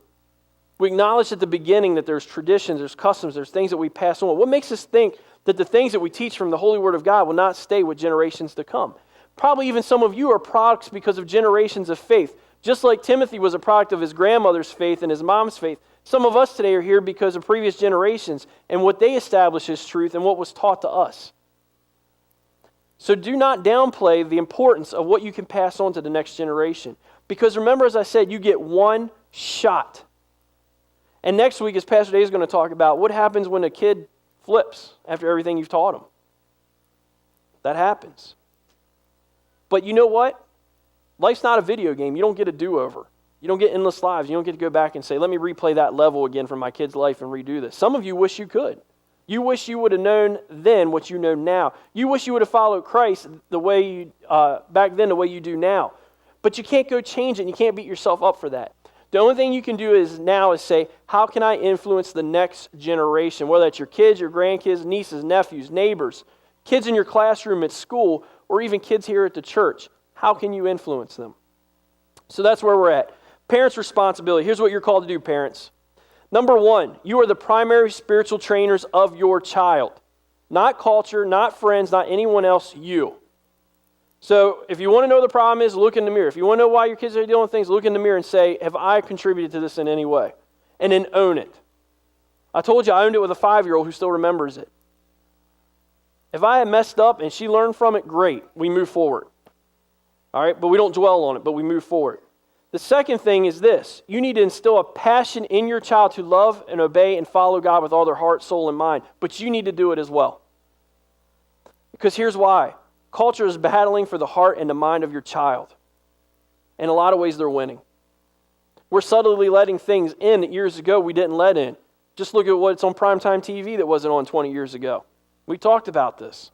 We acknowledge at the beginning that there's traditions, there's customs, there's things that we pass on. What makes us think that the things that we teach from the Holy Word of God will not stay with generations to come? Probably even some of you are products because of generations of faith. Just like Timothy was a product of his grandmother's faith and his mom's faith, some of us today are here because of previous generations and what they established as truth and what was taught to us. So do not downplay the importance of what you can pass on to the next generation. Because remember, as I said, you get one shot. And next week, as Pastor Dave is going to talk about, what happens when a kid flips after everything you've taught him. That happens. But you know what? Life's not a video game. You don't get a do-over. You don't get endless lives. You don't get to go back and say, let me replay that level again from my kid's life and redo this. Some of you wish you could. You wish you would have known then what you know now. You wish you would have followed Christ the way you back then, the way you do now. But you can't go change it, and you can't beat yourself up for that. The only thing you can do is say, how can I influence the next generation? Whether that's your kids, your grandkids, nieces, nephews, neighbors, kids in your classroom at school, or even kids here at the church. How can you influence them? So that's where we're at. Parents' responsibility. Here's what you're called to do, parents. Number one, you are the primary spiritual trainers of your child. Not culture, not friends, not anyone else, you. So if you want to know the problem is, look in the mirror. If you want to know why your kids are doing things, look in the mirror and say, have I contributed to this in any way? And then own it. I told you I owned it with a 5-year-old who still remembers it. If I had messed up and she learned from it, great. We move forward. All right, but we don't dwell on it, but we move forward. The second thing is this. You need to instill a passion in your child to love and obey and follow God with all their heart, soul, and mind. But you need to do it as well. Because here's why. Culture is battling for the heart and the mind of your child. In a lot of ways, they're winning. We're subtly letting things in that years ago we didn't let in. Just look at what's on primetime TV that wasn't on 20 years ago. We talked about this.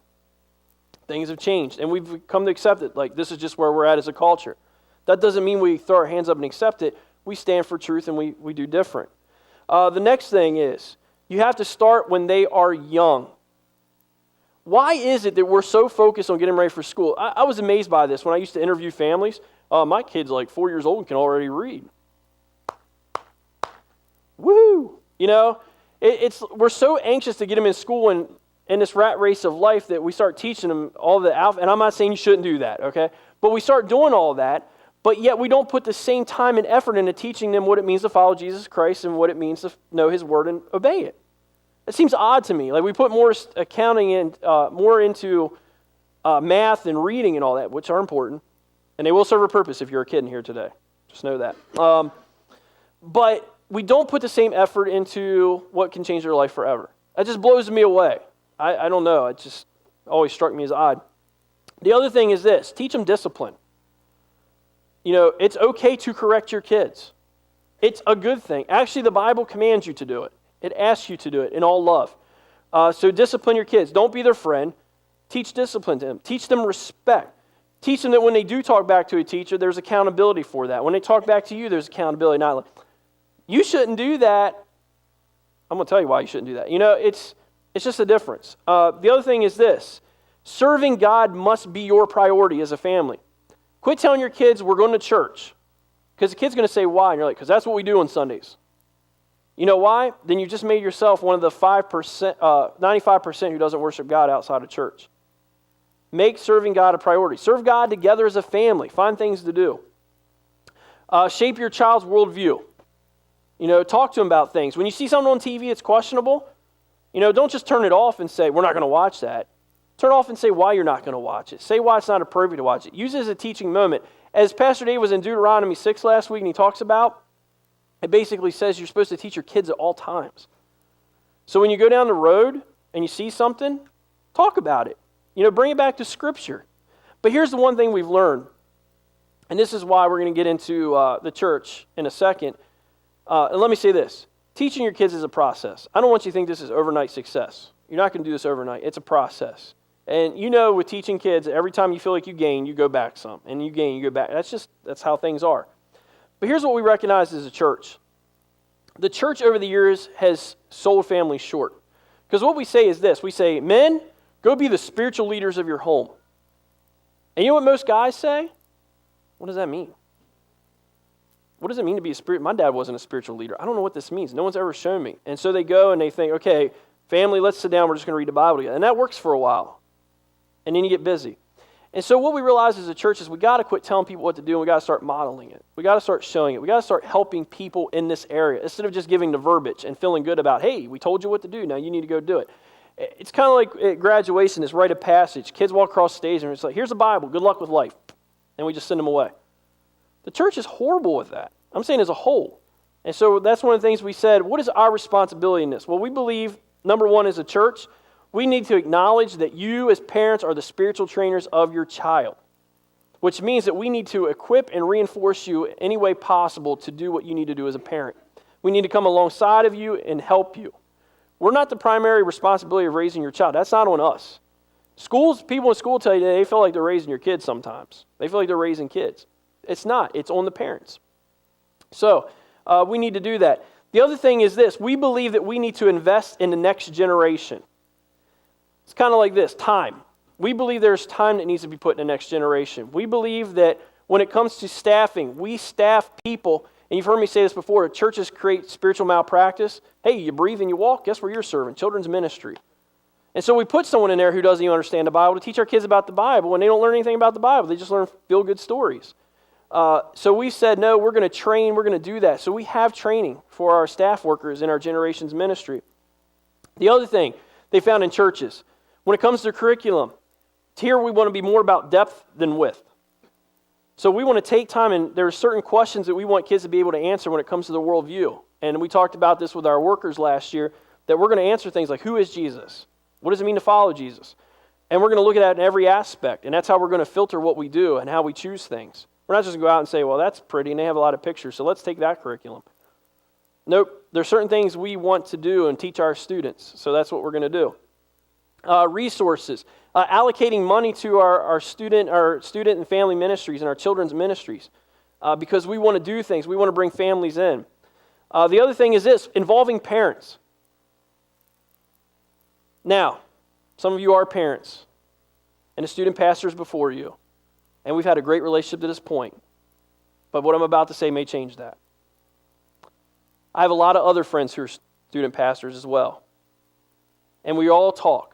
Things have changed, and we've come to accept it. Like, this is just where we're at as a culture. That doesn't mean we throw our hands up and accept it. We stand for truth, and we do different. The next thing is, you have to start when they are young. Why is it that we're so focused on getting ready for school? I was amazed by this when I used to interview families. My kid's like 4 years old and can already read. Woo! You know, we're so anxious to get them in school and in this rat race of life that we start teaching them all the alpha. And I'm not saying you shouldn't do that, okay? But we start doing all that, but yet we don't put the same time and effort into teaching them what it means to follow Jesus Christ and what it means to know His Word and obey it. It seems odd to me. Like, we put more accounting and more into math and reading and all that, which are important. And they will serve a purpose if you're a kid in here today. Just know that. But we don't put the same effort into what can change their life forever. That just blows me away. I don't know. It just always struck me as odd. The other thing is this. Teach them discipline. You know, it's okay to correct your kids. It's a good thing. Actually, the Bible commands you to do it. It asks you to do it in all love. So discipline your kids. Don't be their friend. Teach discipline to them. Teach them respect. Teach them that when they do talk back to a teacher, there's accountability for that. When they talk back to you, there's accountability. Not like, you shouldn't do that. I'm going to tell you why you shouldn't do that. It's just a difference. The other thing is this. Serving God must be your priority as a family. Quit telling your kids, we're going to church. Because the kid's going to say, why? And you're like, because that's what we do on Sundays. You know why? Then you just made yourself one of the 95% who doesn't worship God outside of church. Make serving God a priority. Serve God together as a family. Find things to do. Shape your child's worldview. Talk to them about things. When you see something on TV that's questionable, don't just turn it off and say, we're not going to watch that. Turn it off and say why you're not going to watch it. Say why it's not appropriate to watch it. Use it as a teaching moment. As Pastor Dave was in Deuteronomy 6 last week and he talks about, it basically says you're supposed to teach your kids at all times. So when you go down the road and you see something, talk about it. Bring it back to Scripture. But here's the one thing we've learned, and this is why we're going to get into the church in a second. And let me say this. Teaching your kids is a process. I don't want you to think this is overnight success. You're not going to do this overnight. It's a process. And with teaching kids, every time you feel like you gain, you go back some. And you gain, you go back. That's how things are. But here's what we recognize as a church. The church over the years has sold families short. Because what we say is this. We say, men, go be the spiritual leaders of your home. And you know what most guys say? What does that mean? What does it mean to be a spirit? My dad wasn't a spiritual leader. I don't know what this means. No one's ever shown me. And so they go and they think, okay, family, let's sit down. We're just going to read the Bible together. And that works for a while. And then you get busy. And so what we realize as a church is we got to quit telling people what to do, and we got to start modeling it. We got to start showing it. We got to start helping people in this area instead of just giving the verbiage and feeling good about, hey, we told you what to do. Now you need to go do it. It's kind of like at graduation, this rite of passage. Kids walk across stage and it's like, here's a Bible. Good luck with life. And we just send them away. The church is horrible with that. I'm saying as a whole. And so that's one of the things we said, what is our responsibility in this? Well, we believe, number one, as a church, we need to acknowledge that you as parents are the spiritual trainers of your child, which means that we need to equip and reinforce you any way possible to do what you need to do as a parent. We need to come alongside of you and help you. We're not the primary responsibility of raising your child. That's not on us. People in school tell you that they feel like they're raising your kids sometimes. They feel like they're raising kids. It's not. It's on the parents. So we need to do that. The other thing is this. We believe that we need to invest in the next generation. It's kind of like this, time. We believe there's time that needs to be put in the next generation. We believe that when it comes to staffing, we staff people, and you've heard me say this before, churches create spiritual malpractice. Hey, you breathe and you walk, guess where you're serving? Children's ministry. And so we put someone in there who doesn't even understand the Bible to teach our kids about the Bible, and they don't learn anything about the Bible. They just learn feel-good stories. So we said, no, we're going to train, we're going to do that. So we have training for our staff workers in our generations ministry. The other thing they found in churches, when it comes to curriculum, here we want to be more about depth than width. So we want to take time, and there are certain questions that we want kids to be able to answer when it comes to the worldview. And we talked about this with our workers last year, that we're going to answer things like, who is Jesus? What does it mean to follow Jesus? And we're going to look at that in every aspect, and that's how we're going to filter what we do and how we choose things. We're not just going to go out and say, well, that's pretty, and they have a lot of pictures, so let's take that curriculum. Nope, there's certain things we want to do and teach our students, so that's what we're going to do. Resources, allocating money to our student and family ministries and our children's ministries because we want to do things. We want to bring families in. The other thing is this, involving parents. Now, some of you are parents and the student pastors before you, and we've had a great relationship to this point, but what I'm about to say may change that. I have a lot of other friends who are student pastors as well, and we all talk.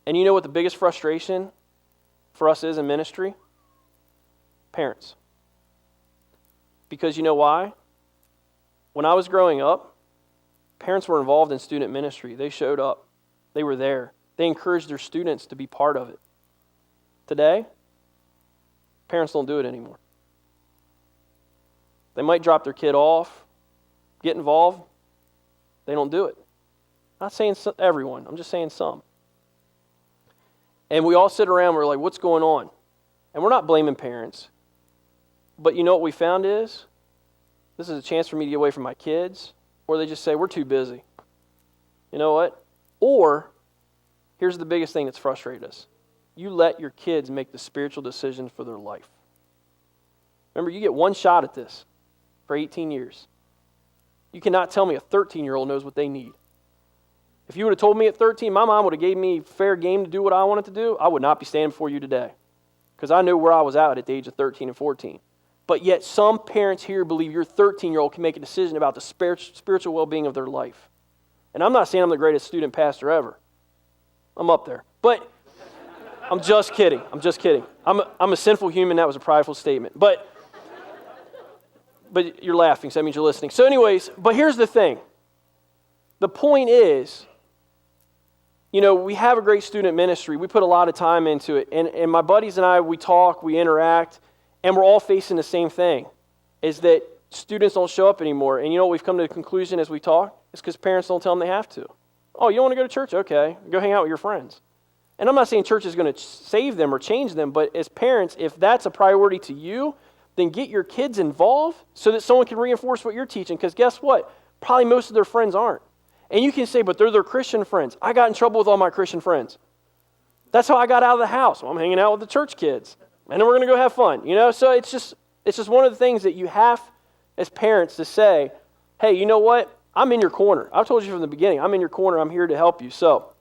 And you know what the biggest frustration for us is in ministry? Parents. Because you know why? When I was growing up, parents were involved in student ministry. They showed up. They were there. They encouraged their students to be part of it. Today, parents don't do it anymore. They might drop their kid off, get involved. They don't do it. I'm not saying everyone. I'm just saying some. And we all sit around, we're like, what's going on? And we're not blaming parents. But you know what we found is, this is a chance for me to get away from my kids. Or they just say, we're too busy. You know what? Or, here's the biggest thing that's frustrated us. you let your kids make the spiritual decisions for their life. Remember, you get one shot at this for 18 years. You cannot tell me a 13-year-old knows what they need. If you would have told me at 13, my mom would have gave me fair game to do what I wanted to do, I would not be standing before you today. Because I knew where I was at the age of 13 and 14. But yet some parents here believe your 13-year-old can make a decision about the spiritual well-being of their life. And I'm not saying I'm the greatest student pastor ever. I'm up there. But I'm just kidding. I'm a sinful human. That was a prideful statement. But you're laughing, so that means you're listening. So anyways, but here's the thing. The point is, we have a great student ministry. We put a lot of time into it. And my buddies and I, we talk, we interact, and we're all facing the same thing, is that students don't show up anymore. And you know what we've come to the conclusion as we talk? It's because parents don't tell them they have to. Oh, you don't want to go to church? Okay, go hang out with your friends. And I'm not saying church is going to save them or change them, but as parents, if that's a priority to you, then get your kids involved so that someone can reinforce what you're teaching. Because guess what? Probably most of their friends aren't. And you can say, but they're their Christian friends. I got in trouble with all my Christian friends. That's how I got out of the house. Well, I'm hanging out with the church kids. And then we're going to go have fun. So it's just one of the things that you have as parents to say, hey, you know what? I'm in your corner. I've told you from the beginning, I'm in your corner. I'm here to help you. So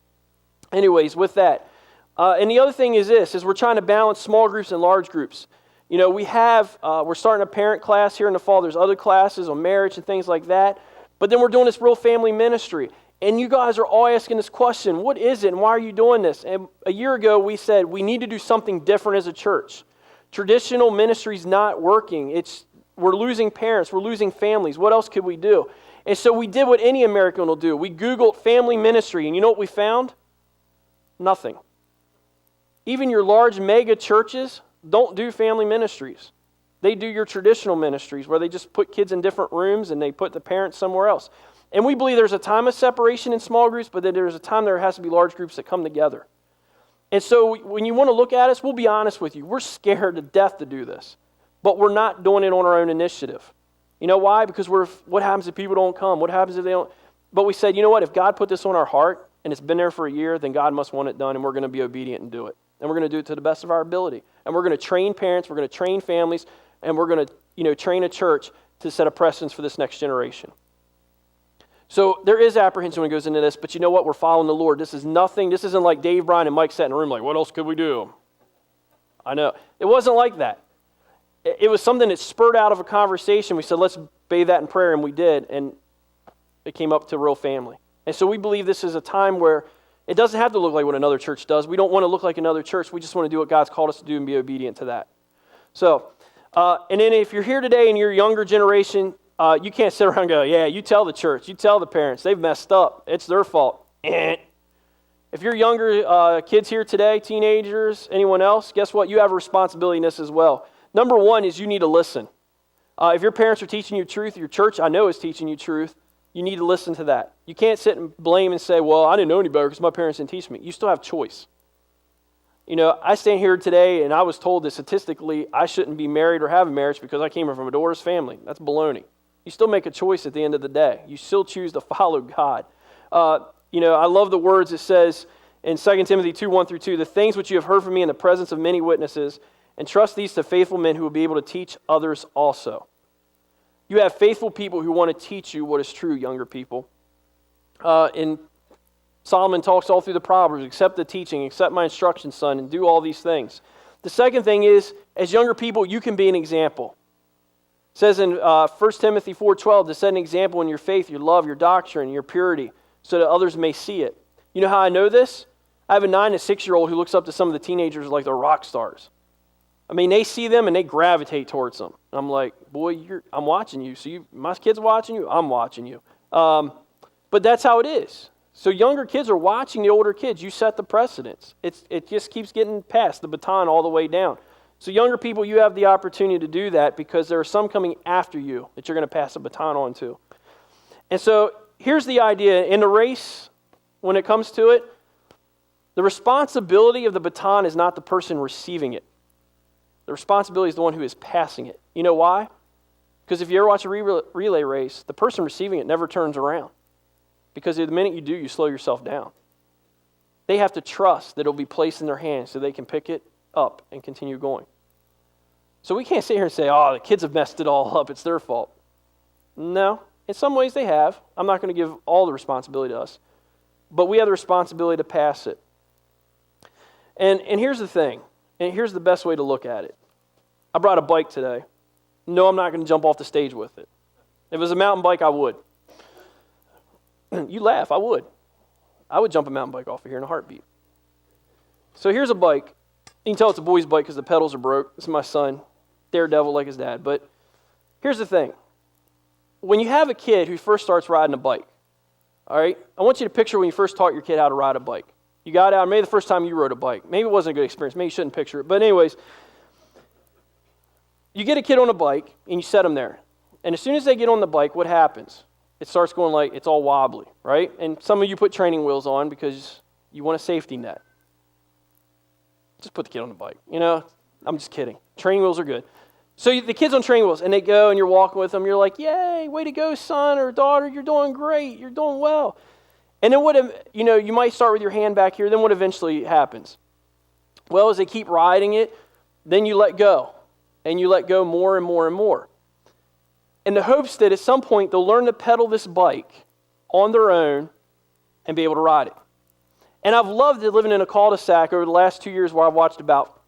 anyways, with that. And the other thing is this, is we're trying to balance small groups and large groups. We're starting a parent class here in the fall. There's other classes on marriage and things like that. But then we're doing this real family ministry. And you guys are all asking this question, what is it and why are you doing this? And a year ago we said we need to do something different as a church. Traditional ministry's not working. We're losing parents, we're losing families. What else could we do? And so we did what any American will do. We Googled family ministry, and you know what we found? Nothing. Even your large mega churches don't do family ministries. They do your traditional ministries where they just put kids in different rooms and they put the parents somewhere else. And we believe there's a time of separation in small groups, but then there's a time there has to be large groups that come together. And so when you want to look at us, we'll be honest with you. We're scared to death to do this, but we're not doing it on our own initiative. You know why? Because what happens if people don't come? What happens if they don't? But we said, you know what? If God put this on our heart and it's been there for a year, then God must want it done, and we're going to be obedient and do it. And we're going to do it to the best of our ability. And we're going to train parents, we're going to train families, and we're going to train a church to set a precedence for this next generation. So there is apprehension when it goes into this, but you know what? We're following the Lord. This isn't like Dave, Brian, and Mike sat in a room like, what else could we do? I know. It wasn't like that. It was something that spurred out of a conversation. We said, let's bathe that in prayer, and we did, and it came up to real family. And so we believe this is a time where it doesn't have to look like what another church does. We don't want to look like another church. We just want to do what God's called us to do and be obedient to that. So, and then if you're here today and you're a younger generation, you can't sit around and go, yeah, you tell the church, you tell the parents, they've messed up. It's their fault. If you're younger kids here today, teenagers, anyone else, guess what? You have a responsibility in this as well. Number one is you need to listen. If your parents are teaching you truth, your church, I know, is teaching you truth, you need to listen to that. You can't sit and blame and say, well, I didn't know any better because my parents didn't teach me. You still have choice. I stand here today and I was told that statistically I shouldn't be married or have a marriage because I came from a divorced family. That's baloney. You still make a choice at the end of the day. You still choose to follow God. I love the words it says in 2 Timothy 2:1-2, the things which you have heard from me in the presence of many witnesses, and trust these to faithful men who will be able to teach others also. You have faithful people who want to teach you what is true, younger people. And Solomon talks all through the Proverbs, accept the teaching, accept my instruction, son, and do all these things. The second thing is, as younger people, you can be an example. It says in 1 Timothy 4:12, to set an example in your faith, your love, your doctrine, your purity, so that others may see it. You know how I know this? I have a 9 and 6-year-old who looks up to some of the teenagers like they're rock stars. I mean, they see them and they gravitate towards them. And I'm like, boy, I'm watching you. So my kid's watching you, I'm watching you. But that's how it is. So younger kids are watching the older kids. You set the precedence. It just keeps getting passed, the baton all the way down. So younger people, you have the opportunity to do that because there are some coming after you that you're going to pass the baton on to. And so here's the idea. In the race, when it comes to it, the responsibility of the baton is not the person receiving it. The responsibility is the one who is passing it. You know why? Because if you ever watch a relay race, the person receiving it never turns around. Because the minute you do, you slow yourself down. They have to trust that it'll be placed in their hands so they can pick it up and continue going. So we can't sit here and say, oh, the kids have messed it all up, it's their fault. No, in some ways they have. I'm not going to give all the responsibility to us. But we have the responsibility to pass it. And here's the thing, and here's the best way to look at it. I brought a bike today. No, I'm not going to jump off the stage with it. If it was a mountain bike, I would. You laugh, I would. I would jump a mountain bike off of here in a heartbeat. So here's a bike. You can tell it's a boy's bike because the pedals are broke. This is my son, daredevil like his dad. But here's the thing. When you have a kid who first starts riding a bike, all right, I want you to picture when you first taught your kid how to ride a bike. You got out, maybe the first time you rode a bike. Maybe it wasn't a good experience. Maybe you shouldn't picture it. But anyways, you get a kid on a bike and you set them there. And as soon as they get on the bike, what happens? It starts going like, it's all wobbly, right? And some of you put training wheels on because you want a safety net. Just put the kid on the bike. You know, I'm just kidding. Training wheels are good. So the kid's on training wheels and they go and you're walking with them. You're like, yay, way to go, son or daughter. You're doing great. You're doing well. And then you might start with your hand back here. Then what eventually happens? Well, as they keep riding it, then you let go. And you let go more and more and more. In the hopes that at some point they'll learn to pedal this bike on their own and be able to ride it. And I've loved it living in a cul-de-sac over the last 2 years where I've watched about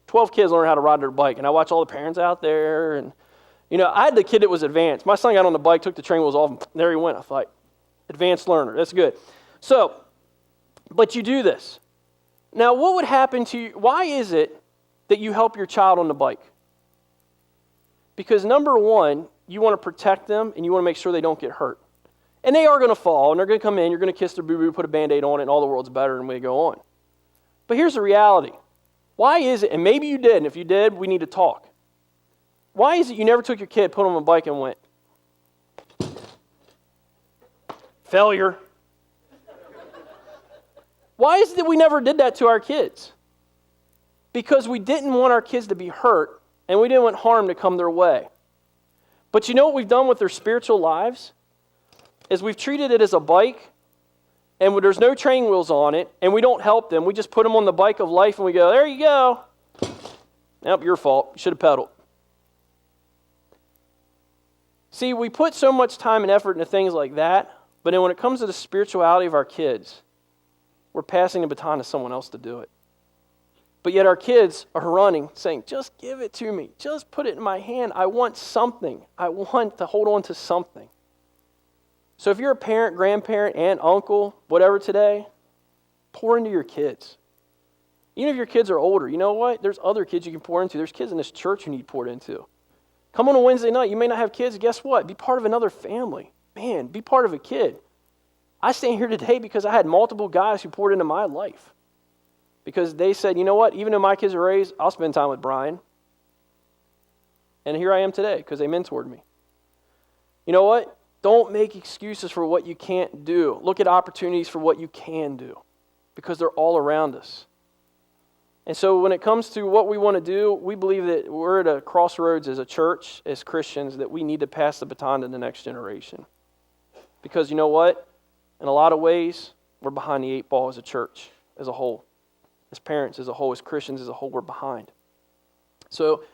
12 kids learn how to ride their bike. And I watch all the parents out there. And, I had the kid that was advanced. My son got on the bike, took the training wheels off, and there he went. I thought, advanced learner. That's good. So, but you do this. Now, what would happen to you? Why is it that you help your child on the bike? Because number one, you want to protect them and you want to make sure they don't get hurt. And they are going to fall and they're going to come in, you're going to kiss their boo-boo, put a Band-Aid on it, and all the world's better and we go on. But here's the reality. Why is it, and maybe you did, and if you did, we need to talk. Why is it you never took your kid, put him on a bike and went, failure? Why is it that we never did that to our kids? Because we didn't want our kids to be hurt and we didn't want harm to come their way. But you know what we've done with their spiritual lives? Is we've treated it as a bike, and there's no training wheels on it, and we don't help them. We just put them on the bike of life, and we go, there you go. Nope, your fault. You should have pedaled. See, we put so much time and effort into things like that, but then when it comes to the spirituality of our kids, we're passing the baton to someone else to do it. But yet our kids are running, saying, just give it to me. Just put it in my hand. I want something. I want to hold on to something. So if you're a parent, grandparent, aunt, uncle, whatever today, pour into your kids. Even if your kids are older, you know what? There's other kids you can pour into. There's kids in this church who need poured into. Come on a Wednesday night. You may not have kids. Guess what? Be part of another family. Man, be part of a kid. I stand here today because I had multiple guys who poured into my life. Because they said, you know what? Even though my kids are raised, I'll spend time with Brian. And here I am today because they mentored me. You know what? Don't make excuses for what you can't do. Look at opportunities for what you can do because they're all around us. And so when it comes to what we want to do, we believe that we're at a crossroads as a church, as Christians, that we need to pass the baton to the next generation. Because you know what? In a lot of ways, we're behind the 8 ball as a church, as a whole. As parents, as a whole, as Christians, as a whole, we're behind. So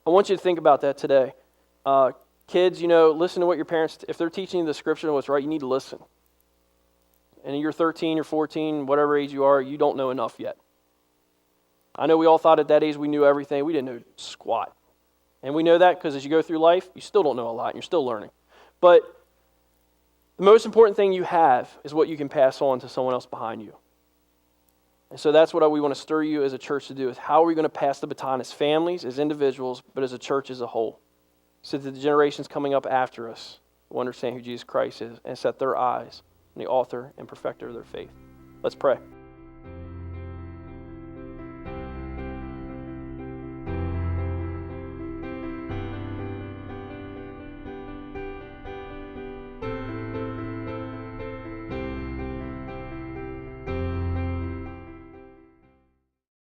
I want you to think about that today. Kids, listen to what your parents, if they're teaching you the scripture and what's right, you need to listen. And you're 13, you're 14, whatever age you are, you don't know enough yet. I know we all thought at that age we knew everything. We didn't know squat. And we know that because as you go through life, you still don't know a lot and you're still learning. But the most important thing you have is what you can pass on to someone else behind you. And so that's what we want to stir you as a church to do, is how are we going to pass the baton as families, as individuals, but as a church as a whole, so that the generations coming up after us will understand who Jesus Christ is and set their eyes on the author and perfecter of their faith. Let's pray.